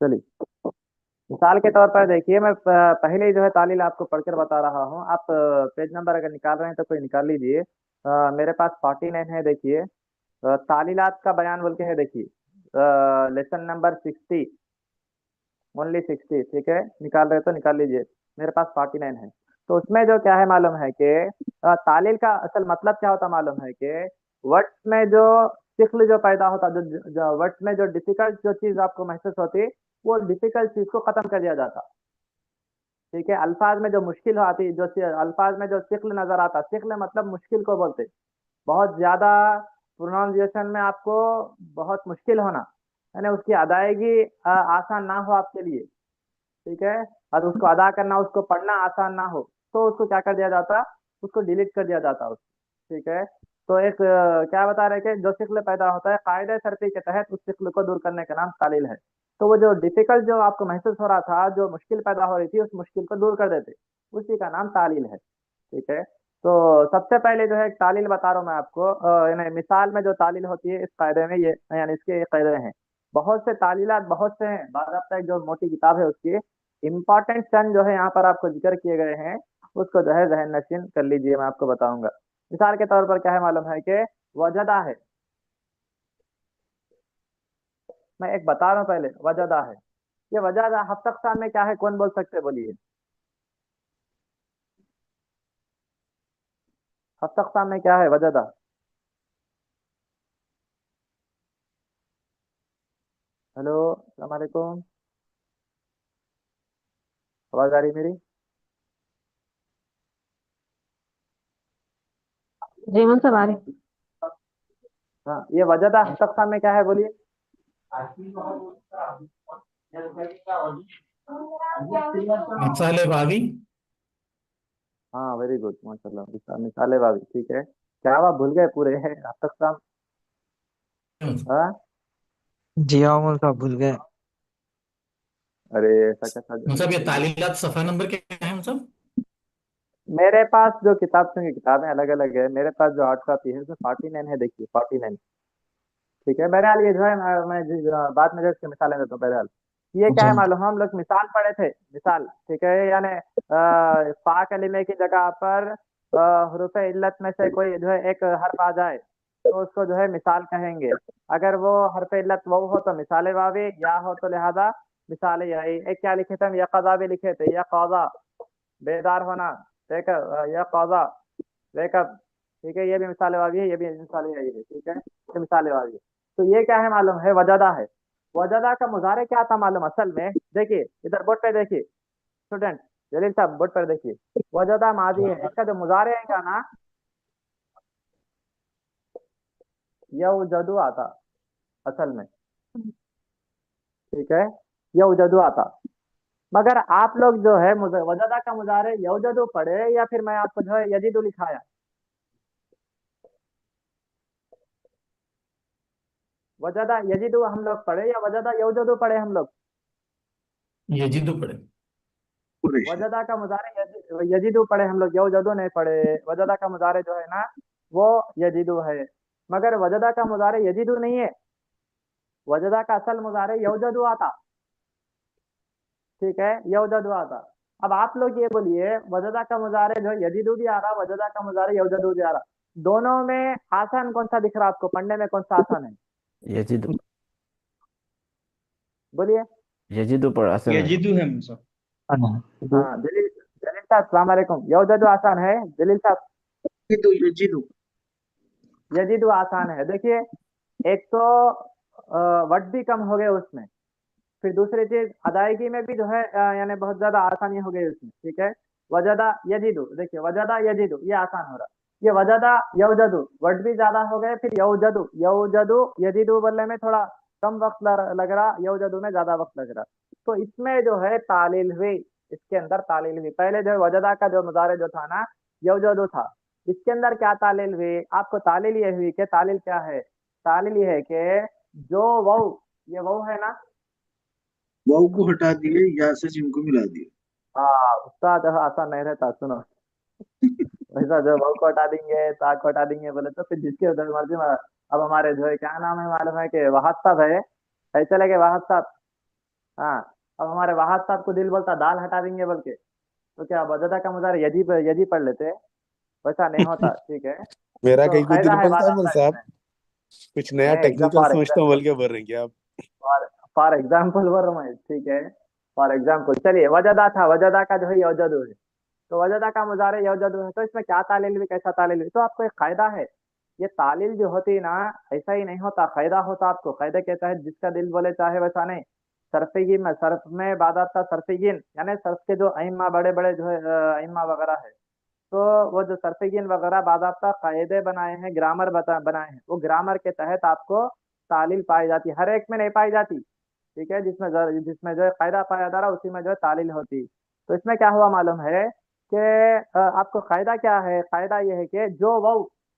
G: چلیے مثال کے طور پر دیکھیے، میں پہلے جو ہے تعلیل آپ کو پڑھ کر بتا رہا ہوں. آپ پیج نمبر اگر نکال رہے ہیں تو کوئی نکال لیجیے. میرے پاس 49 ہے، دیکھیے تعلیلات کا بیان بول کے ہے، دیکھیے لیسن نمبر 60 اونلی 60، ٹھیک ہے. نکال رہے تو نکال لیجیے، میرے پاس 49 ہے. تو اس میں جو کیا ہے معلوم ہے کہ تعلیل کا اصل مطلب کیا ہوتا معلوم ہے کہ ورڈس میں جو شکل جو پیدا ہوتا، جو ورڈس میں جو ڈیفیکلٹ جو چیز آپ کو محسوس ہوتی، وہ ڈیفیکلٹ چیز کو ختم کر دیا جاتا، ٹھیک ہے. الفاظ میں جو مشکل آتی، جو الفاظ میں جو شکل نظر آتا، شکل مطلب مشکل کو بولتے، بہت زیادہ پروناؤنسیشن میں آپ کو بہت مشکل ہونا، یعنی اس کی ادائیگی آسان نہ ہو آپ کے لیے، ٹھیک ہے. اور اس کو ادا کرنا، اس کو پڑھنا آسان نہ ہو، تو اس کو کیا کر دیا جاتا؟ اس کو ڈیلیٹ کر دیا جاتا. ٹھیک ہے. تو ایک کیا بتا رہے کہ جو شکل پیدا ہوتا ہے قاعدہ صرفی کے تحت اس شکل کو دور کرنے کا نام تعلیل ہے. تو وہ جو ڈیفیکلٹ جو آپ کو محسوس ہو رہا تھا, جو مشکل پیدا ہو رہی تھی, اس مشکل کو دور کر دیتے, اسی کا نام تعلیل ہے. ٹھیک ہے. تو سب سے پہلے جو ہے ایک تعلیل بتا رہا ہوں میں آپ کو, یعنی مثال میں جو تعلیل ہوتی ہے اس قاعدے میں, یہ یعنی اس کے قاعدے ہیں بہت سے تعلیلات, بہت سے ہیں. باضابطہ ایک جو موٹی کتاب ہے اس کی امپورٹنٹ چند جو ہے یہاں پر آپ کو ذکر کیے گئے ہیں, اس کو جو ہے ذہن نشین کر لیجئے. میں آپ کو بتاؤں گا. مثال کے طور پر کیا ہے معلوم ہے کہ وجدہ ہے. میں ایک بتا رہا ہوں پہلے, وجدہ ہے. یہ وجدہ ہفت اقسام میں کیا ہے, کون بول سکتے بولیے؟ ہفت اقسام میں کیا ہے وجدہ؟ ہلو السلام علیکم, آواز آ رہی میری؟
H: جی من صاحب آ رہے.
G: ہاں, یہ وجدہ ہفت اقسام میں کیا ہے بولیے؟
B: مثال باغی.
G: ہاں ویری گڈ, ماشاء اللہ, مثال بابی. ٹھیک ہے. کیا آپ بھول گئے پورے ہفت اقسام؟ ہاں,
F: جی ہاں من صاحب بھول گئے.
G: ارے ایسا کیسا
B: مطلب یہ
G: بھول گئے؟
B: تعلیلات صفحہ نمبر کیا ہے مطلب؟
G: میرے پاس جو کتابیں الگ الگ ہے. میرے پاس جو ہارڈ کاپی ہے اس میں 49 ہے, دیکھیے 49. ٹھیک ہے. بہرحال یہ جو ہے میں بعد میں جو اس کی مثالیں دیتا ہوں. بہرحال یہ کیا ہے معلوم, ہم لوگ مثال پڑھے تھے, مثال. ٹھیک ہے. یعنی فا کلمے کی جگہ پر حروف علت میں سے کوئی جو ہے ایک حرف آ جائے تو اس کو جو ہے مثال کہیں گے. اگر وہ حرف علت وہ ہو تو مثال واوی, یا ہو تو لہذا مثال یائی. ایک کیا لکھے تھے ہم, یا قضا بھی لکھے تھے, یا قضا بیدار ہونا, ٹھیک ہے, یا قضا ویک اپ. ٹھیک ہے. یہ بھی مثال واوی ہے, یہ بھی مثال یائی ہے. ٹھیک ہے. یہ مثال واوی ہے. تو یہ کیا ہے معلوم ہے, وجدہ ہے. وجدہ کا مظاہرے کیا تھا معلوم اصل میں؟ دیکھیے ادھر بورڈ پہ دیکھیے اسٹوڈنٹ, جلیل صاحب بورڈ پر دیکھیے. وجدہ ماضی ہے, اس کا جو مظاہرے ہے گا نا یوجدو آتا اصل میں. ٹھیک ہے. یوجدو آتا. مگر آپ لوگ جو ہے وجدہ کا مظاہرے یوجدو پڑھے, یا پھر میں آپ کو جو ہے یجدو لکھایا؟ وجدہ یجدو ہم لوگ پڑھے یا وجدہ یوجدو پڑھے ہم لوگ؟
B: یزیدو پڑھے.
G: وجدہ کا مظاہرے یجدو پڑھے ہم لوگ, یوجدو نہیں پڑھے. وجدہ کا مظاہرے جو ہے نا وہ یجدو ہے, مگر وجدہ کا مظاہرے یجدو نہیں ہے. وجدہ کا اصل مظاہرے یوجدو آتا. ٹھیک ہے. یوجدو آتا. اب آپ لوگ یہ بولیے وجدہ کا مظاہرے جو یجدو بھی آ رہا, وجدہ کا مظاہرے یوجدو بھی آ رہا, دونوں میں آسان کون سا دکھ رہا آپ کو پڑھنے میں, کون سا آسان ہے
I: یزیدو.
G: بولیے؟
I: یزیدو پر آسان ہے.
F: یجدو ہے من صاحب.
G: ہاں جلیل صاحب السلام علیکم. یوجدو آسان ہے جلیل صاحب؟ یجدو آسان ہے. دیکھیے ایک تو وٹ بھی کم ہو گئے اس میں, پھر دوسری چیز ادائیگی میں بھی جو ہے یعنی بہت زیادہ آسانی ہو گئی اس میں. ٹھیک ہے. وجدہ یجدو, دیکھیے وجدہ یجدو یہ آسان ہو رہا. یہ وجدہ یوجدو وٹ بھی زیادہ ہو گئے, پھر یوجدو یجدو بولنے میں تھوڑا کم وقت لگ رہا, یوجدو میں زیادہ وقت لگ رہا. تو اس میں جو ہے تعلیل ہوئی, اس کے اندر تعلیل ہوئی. پہلے جو ہے وجدہ کا جو مظاہرے جو تھا نا یوجدو تھا, اس کے اندر کیا تعلیل ہوئی آپ کو؟ تعلیل یہ ہوئی کہ تعلیل کیا ہے, تعلیل یہ ہے کہ جو وو, یہ وو ہے نا,
E: واؤ کو ہٹا دیے, یا سے جن کو ملا دیے.
G: استاد آسان نہیں رہتا, سنو ویسا جو واؤ کو ہٹا دیں گے, تا کو ہٹا دیں گے بولے تو پھر جس کے ادھر مرضی. اب ہمارے جو ہے کیا نام ہے معلوم ہے کہ وہاب صاحب ہے, ایسے لگے وہاب صاحب. ہاں, اب ہمارے وہاب صاحب کو دل بولتا دال ہٹا دیں گے بول کے, تو کیا وجدہ کا مظاہرہ یجی پڑھ لیتے؟ ویسا نہیں ہوتا. ٹھیک ہے.
C: میرا
G: تو
C: کہیں کوئی دل
G: قاعدہ ہے
C: بولتا ہے مول صاحب, کچھ نیا ٹیکنیکل سمجھتا ہوں بول کے بول رہے ہیں کیا آپ؟
G: فار ایگزامپل بول رہا ہوں. ٹھیک ہے. فار ایگزامپل چلیے وجدہ تھا, وجدہ کا جو ہے یوجدو ہے, تو وجدہ کا مظاہرہ یوجدو ہے. تو اس میں کیا تعلیل ہوئی, کیسا تعلیل ہوئی؟ تو آپ کو ایک قاعدہ ہے, یہ تعلیل جو ہوتی ہے نا ایسا ہی نہیں ہوتا, قاعدہ ہوتا. آپ کو قاعدے کے تحت جس کا دل بولے چاہے ویسا نہیں. صرفین میں, صرف میں باضابطہ صرفین یعنی صرف کے جو ائمہ بڑے بڑے جو ہے ائمہ وغیرہ ہے, تو وہ جو صرفین وغیرہ باضابطہ قاعدے بنائے ہیں, گرامر بنائے ہیں, وہ گرامر کے تحت آپ کو تعلیل پائی جاتی. ہر ایک میں نہیں پائی جاتی. ٹھیک ہے. جس میں جو ہے قاعدہ پایا جا رہا اسی میں جو ہے تعلیل ہوتی. تو اس میں کیا ہوا معلوم ہے کہ آپ کو قاعدہ کیا ہے؟ قاعدہ یہ ہے کہ جو وہ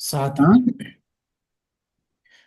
B: 7।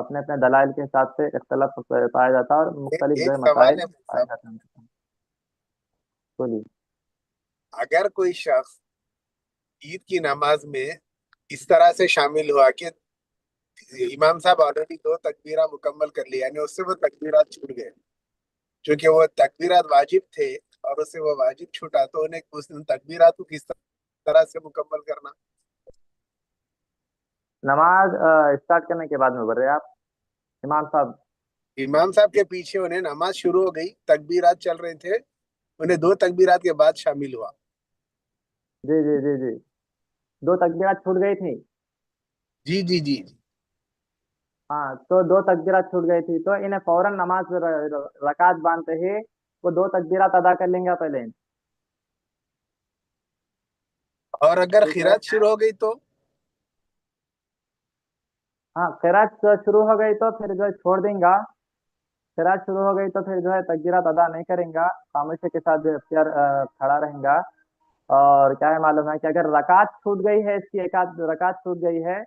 G: اپنے اپنے دلائل کے حساب سے اختلاف پایا جاتا ہے اور مختلف جو
C: ایک
G: ہے
C: سوال
G: مسائل
C: ہے
G: پائے
C: صاحب،
G: جاتے ہیں. بولیے.
C: اگر کوئی شخص عید کی نماز میں اس طرح سے شامل ہوا کہ امام صاحب آلریڈی 2 تکبیرہ مکمل کر لیا، یعنی اس سے وہ تکبیرات چھوٹ گئے، چونکہ وہ تکبیرات واجب تھے اور اس سے وہ واجب چھوٹا، تو انہیں اس تکبیرات کو کس طرح سے مکمل کرنا؟
G: نماز اسٹارٹ کرنے کے بعد میں بول رہے آپ امام صاحب
C: کے پیچھے انہیں نماز شروع ہو گئی، تکبیرات چل رہے تھے، انہیں 2 تکبیرات کے بعد شامل ہوا.
G: جی جی جی جی 2 تکبیرات چھوٹ گئی تھی.
C: جی جی جی
G: ہاں تو 2 تکبیرات چھوٹ گئی تھی تو انہیں فوراً نماز رکعت باندھتے ہی وہ 2 تکبیرات ادا کر لیں گے پہلے.
C: اور اگر قرات شروع ہو گئی تو
G: ہاں قرات شروع ہو گئی تو پھر جو ہے چھوڑ دیں گا. قرات شروع ہو گئی تو پھر جو ہے تکبیرات ادا نہیں کریں گا، خاموشی کے ساتھ جو اختیار کھڑا رہیں گا. اور کیا ہے معلوم ہے کہ اگر رکعت چھوٹ گئی ہے، اس کی ایک آدھ رکعت چھوٹ گئی ہے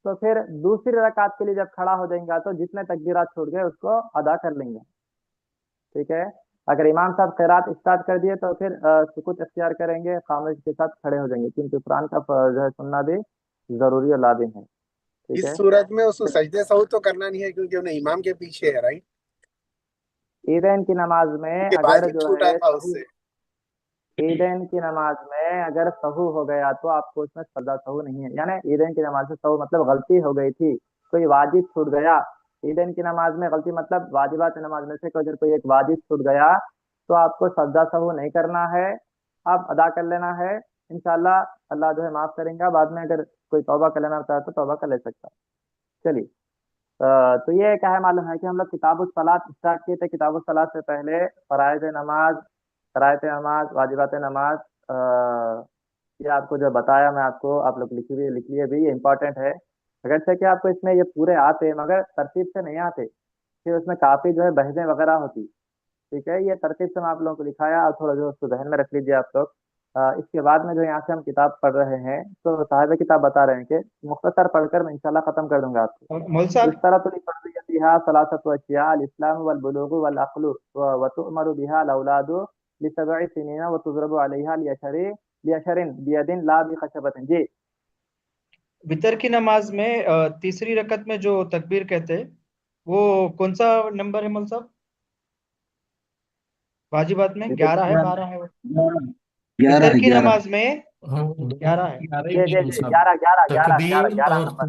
G: تو پھر دوسری رکعت کے لیے جب کھڑا ہو جائیں گا تو جتنے تکبیرات چھوٹ گئے اس کو ادا کر لیں گے. ٹھیک ہے. اگر امام صاحب قرات اسٹارٹ کر دیے تو پھر سکوت اختیار کریں گے، خاموشی کے ساتھ کھڑے ہو جائیں گے، کیونکہ قرآن کا جو ہے سننا بھی ضروری اور لازم ہے. ٹھیک ہے.
C: اس صورت میں اس کو سجدے سہو تو کرنا نہیں ہے کیونکہ انہیں امام کے پیچھے ہے، رائٹ؟
G: عیدین کی نماز میں اگر
C: واجب
G: جو
C: چھوٹا
G: ہے
C: تھا اس سے.
G: عیدین کی نماز میں اگر سہو ہو گیا تو آپ کو اس میں سجدہ سہو نہیں ہے. یعنی عیدین کی نماز سے سہو مطلب غلطی ہو گئی تھی، کوئی واجب چھوٹ گیا. عیدین کی نماز میں غلطی مطلب واجبات نماز میں سے اگر کوئی ایک واجب چھوٹ گیا تو آپ کو سجدہ سہو نہیں کرنا ہے، آپ ادا کر لینا ہے. انشاءاللہ اللہ جو ہے معاف کریں گا. بعد میں اگر کوئی توبہ کر لینا چاہے تو توبہ کر لے سکتا. چلیے تو یہ کیا ہے معلوم ہے کہ ہم لوگ کتاب الصلاۃ اسٹارٹ کیے تھے. کتاب الصلاۃ سے پہلے فرائض نماز، شرائط نماز، واجبات نماز، یہ آپ کو جو بتایا میں آپ کو، آپ لوگ لکھ لیے بھی، یہ امپورٹنٹ ہے. اگرچہ کہ آپ کو اس میں یہ پورے آتے مگر ترتیب سے نہیں آتے، پھر اس میں کافی جو ہے بحثیں وغیرہ ہوتی. ٹھیک ہے. یہ ترتیب سے میں آپ لوگوں کو لکھایا اور تھوڑا جو اس کو ذہن میں رکھ لیجیے آپ لوگ. اس کے بعد میں جو یہاں سے ہم کتاب پڑھ رہے ہیں تو صاحب کتاب بتا رہے ہیں کہ مختصر پڑھ کر میں انشاءاللہ ختم کر دوں گا آپ کو.
J: مول صاحب
G: اس طرح تو فرضیتها ثلاثه اشیاء: الاسلام والبلوغ والعقل وتؤمر بها الاولاد ل7 سنين وتضرب عليها لاشر بيد لا بخشبة. جی
J: وتر کی نماز میں تیسری رکعت میں جو تکبیر کہتے ہیں وہ کون سا نمبر ہے مول صاحب؟ واجبات میں 11 ہے 12 ہے؟
E: 11
J: وتر
E: ہے،
J: کی
E: 11
J: نماز میں 11 ہے.
G: 11
B: اور
G: نمبر.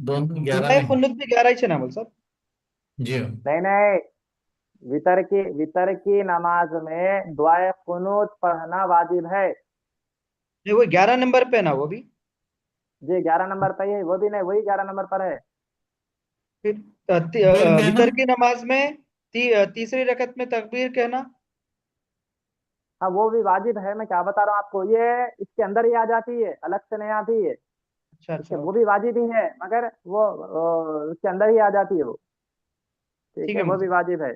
B: دونوں 11
J: دعائے
B: میں ہیں.
J: قنوت بھی 11 ہی ہے نا مول صاحب؟
B: جی
G: نہیں وتر کی نماز میں دعائے قنوت پڑھنا واجب ہے.
J: نہیں وہ 11 نمبر پہ نا وہ بھی؟
G: جی 11 نمبر پہ ہے، وہ بھی نہیں، وہی 11 نمبر پر ہے.
J: پھر وتر کی نماز میں تیسری رکعت میں تکبیر کہنا،
G: ہاں وہ بھی واجب ہے. میں کیا بتا رہا ہوں آپ کو، یہ اس کے اندر ہی آ جاتی ہے، الگ سے نہیں آتی ہے.
J: اچھا
G: وہ بھی واجب ہی ہے مگر وہ اس کے اندر ہی آ جاتی ہے وہ. ٹھیک ہے. وہ بھی واجب ہے.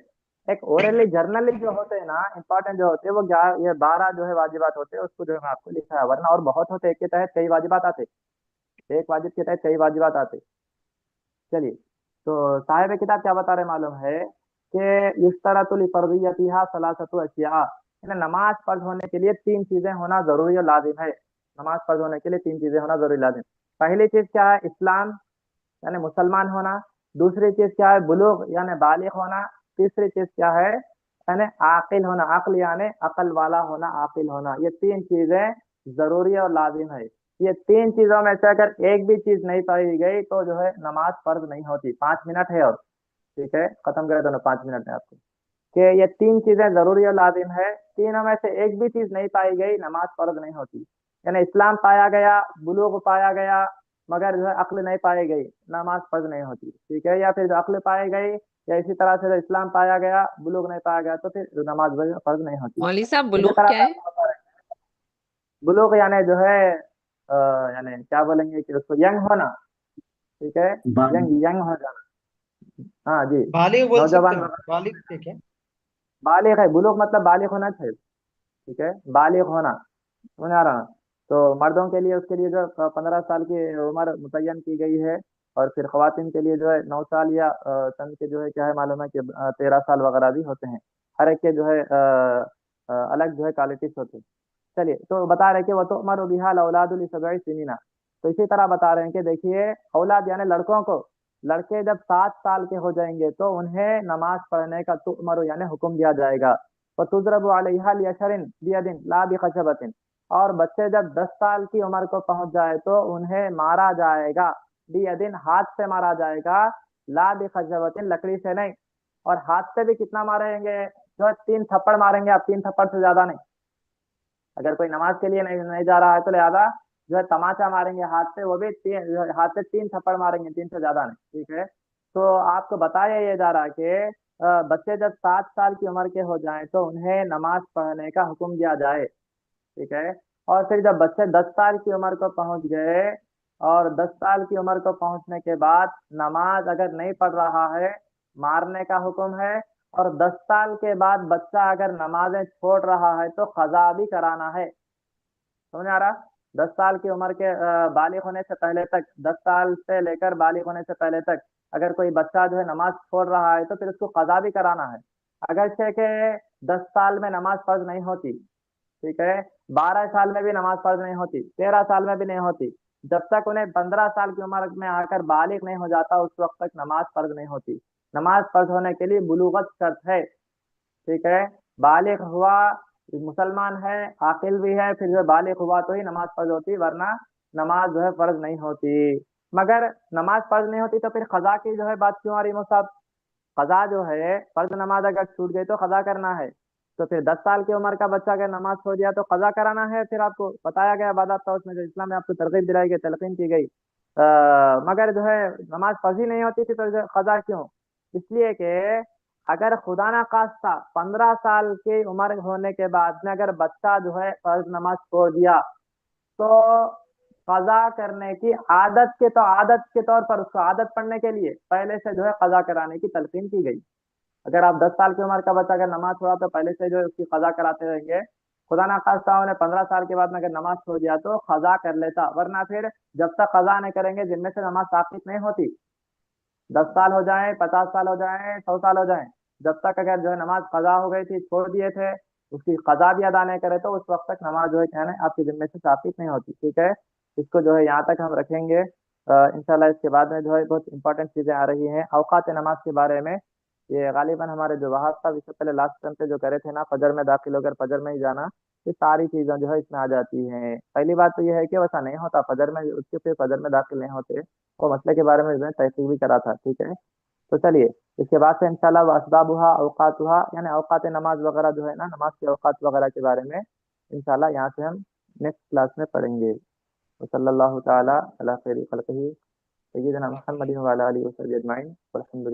G: ایک اورلی جرنلی جو ہوتے ہیں نا امپورٹنٹ جو ہوتے ہیں وہ یہ 12 جو ہے واجبات ہوتے ہیں، اس کو جو ہے میں آپ کو لکھا ہے. ورنہ اور بہت ہوتے، ایک کے تحت کئی واجبات آتے، ایک واجب کے تحت کئی واجبات آتے. چلیے تو صاحب کتاب کیا بتا رہے معلوم ہے کہ یشترط لفرضیتها 3 اشیاء. نماز فرض ہونے کے لیے 3 چیزیں ہونا ضروری اور لازم ہے. نماز فرض ہونے کے لیے 3 چیزیں ہونا ضروری لازم. پہلی چیز کیا ہے؟ اسلام یعنی مسلمان ہونا. دوسری چیز کیا ہے؟ بلوغ یعنی بالغ ہونا. تیسری چیز کیا ہے؟ یعنی عاقل ہونا. عقل یعنی عقل والا ہونا، عاقل ہونا. یہ 3 چیزیں ضروری اور لازم ہے. یہ 3 چیزوں میں سے اگر ایک بھی چیز نہیں پائی گئی تو جو ہے نماز فرض نہیں ہوتی. 5 منٹ ہے اور ٹھیک ہے ختم کر دو 5 منٹ میں آپ کو کہ یہ 3 چیزیں ضروری اور لازم ہے. تینوں میں سے ایک بھی چیز نہیں پائی گئی نماز فرض نہیں ہوتی. یعنی اسلام پایا گیا، بلوغ پایا گیا مگر جو ہے عقل نہیں پائی گئی، نماز فرض نہیں ہوتی. ٹھیک ہے. یا پھر جو عقل پائی گئی یا اسی طرح سے اسلام پایا گیا، بلوغ نہیں پایا گیا تو پھر نماز فرض نہیں ہوتی.
K: مولوی صاحب
G: اسی
K: بلوغ
G: طرح
K: کیا
G: سے
K: ہے؟
G: آپ کو بتا رہے ہیں بلوغ یعنی جو ہے یعنی کیا بولیں گے کہ اس کو ینگ ہونا. ٹھیک ہے. ینگ ہو جانا. ہاں جی
J: بالغ بول سکتے
G: نوجوان
J: ہیں، بالغ ٹھیک ہے.
G: بالغ ہے. بلوغ مطلب بالغ ہونا چاہیے. ٹھیک ہے. بالغ ہونا سمجھ آ رہا. تو مردوں کے لیے اس کے لیے جو 15 سال کی عمر متعین کی گئی ہے اور پھر خواتین کے لیے جو ہے 9 سال یا چند کے جو ہے کیا ہے معلوم ہے کہ 13 سال وغیرہ بھی ہوتے ہیں. ہر ایک کے جو ہے الگ جو ہے کوالٹیز ہوتے ہیں. چلیے تو بتا رہے کہ وہ تو عمر بہا الاولاد لسبع سنین. تو اسی طرح بتا رہے ہیں کہ دیکھیے اولاد یعنی لڑکوں کو، لڑکے جب 7 سال کے ہو جائیں گے تو انہیں نماز پڑھنے کا تؤمر یعنی حکم دیا جائے گا. وتضرب علیہا لعشر بید لا بخشبۃ. اور بچے جب 10 سال کی عمر کو پہنچ جائے تو انہیں مارا جائے گا، بیدن ہاتھ سے مارا جائے گا، لا بخشبۃ لکڑی سے نہیں. اور ہاتھ سے بھی کتنا ماریں گے؟ جو 3 تھپڑ ماریں گے آپ، 3 تھپڑ سے زیادہ نہیں. اگر کوئی نماز کے لیے نہیں جا رہا ہے تو لہذا جو ہے تماچا ماریں گے ہاتھ سے، وہ بھی ہاتھ سے 3 تھپڑ ماریں گے، 3 سے زیادہ نہیں. ٹھیک ہے. تو آپ کو بتایا یہ جا رہا کہ بچے جب 7 سال کی عمر کے ہو جائیں تو انہیں نماز پڑھنے کا حکم دیا جائے. ٹھیک ہے. اور پھر جب بچے 10 سال کی عمر کو پہنچ گئے اور 10 سال کی عمر کو پہنچنے کے بعد نماز اگر نہیں پڑھ رہا ہے مارنے کا حکم ہے. اور 10 سال کے بعد بچہ اگر نمازیں چھوڑ رہا ہے تو قضا بھی کرانا ہے. سمجھ آ رہا؟ 10 سال کی عمر کے بالغ ہونے سے پہلے تک، 10 سال سے لے کر بالغ ہونے سے پہلے تک اگر کوئی بچہ جو ہے نماز چھوڑ رہا ہے تو پھر اس کو قضا بھی کرانا ہے. اگرچہ کہ 10 سال میں نماز فرض نہیں ہوتی، ٹھیک ہے، 12 سال میں بھی نماز فرض نہیں ہوتی، 13 سال میں بھی نہیں ہوتی. جب تک انہیں 15 سال کی عمر میں آ کر بالغ نہیں ہو جاتا اس وقت تک نماز فرض نہیں ہوتی. نماز فرض ہونے کے لیے بلوغت شرط ہے. ٹھیک ہے. بالغ ہوا، مسلمان ہے، عاقل بھی ہے، پھر جو بالغ ہوا تو ہی نماز فرض ہوتی، ورنہ نماز جو ہے فرض نہیں ہوتی. مگر نماز فرض نہیں ہوتی تو پھر قضا کی جو ہے بات کیوں آ رہی مصعب؟ قضا جو ہے فرض نماز اگر چھوٹ گئی تو قضا کرنا ہے. تو پھر 10 سال کی عمر کا بچہ اگر نماز چھوڑ دیا تو قضا کرانا ہے. پھر آپ کو بتایا گیا عبادت اس میں جو اسلام میں آپ کو ترغیب دلائی گئی، تلقین کی گئی. مگر جو ہے نماز فرض ہی نہیں ہوتی تھی تو قضا کیوں؟ اس لیے کہ اگر خدا نہ خواستہ 15 سال کی عمر ہونے کے بعد میں اگر بچہ جو ہے فرض نماز چھوڑ دیا تو قضا کرنے کی عادت کے طور پر اس کو عادت پڑنے کے لیے پہلے سے جو ہے قضا کرانے کی تلقین کی گئی. اگر آپ 10 سال کی عمر کا بچہ اگر نماز چھوڑا تو پہلے سے جو ہے اس کی قضا کراتے رہیں گے. خدا نہ خواستہ انہیں 15 سال کے بعد میں اگر نماز چھوڑ دیا تو قضا کر لیتا، ورنہ پھر جب تک قضا نہیں کریں گے جن میں سے نماز ثابت نہیں ہوتی. 10 سال ہو جائیں، 50 سال ہو جائیں، 100 سال ہو جائیں، جب تک اگر جو ہے نماز قضا ہو گئی تھی، چھوڑ دیے تھے، اس کی قضا بھی ادا نہیں کرے تو اس وقت تک نماز جو ہے کہنا آپ کے ذمے سے ثابت نہیں ہوتی. ٹھیک ہے. اس کو جو ہے یہاں تک ہم رکھیں گے. انشاءاللہ اس کے بعد میں جو ہے بہت امپورٹنٹ چیزیں آ رہی ہیں اوقات نماز کے بارے میں. یہ غالباً ہمارے جو وہاں صاحب اس سے پہلے لاسٹ ٹائم پہ جو کرے تھے نا، فجر میں داخل ہو کر فجر میں ہی جانا، یہ ساری چیزیں جو ہے اس میں آ جاتی ہیں. پہلی بات تو یہ ہے کہ ویسا نہیں ہوتا فجر میں، اس کے پھر فجر میں داخل نہیں ہوتے. وہ مسئلے کے بارے میں تحقیق بھی کرا تھا. ٹھیک ہے. تو چلیے اس کے بعد سے انشاءاللہ واسبابھا اوقاتھا یعنی اوقات نماز وغیرہ جو ہے نا، نماز کے اوقات وغیرہ کے بارے میں انشاءاللہ یہاں سے ہم نیکسٹ کلاس میں پڑھیں گے. صلی اللہ تعالی علی خیر خلقہ سیدنا محمد وعلی آلہ وصحبہ اجمعین والحمد للہ.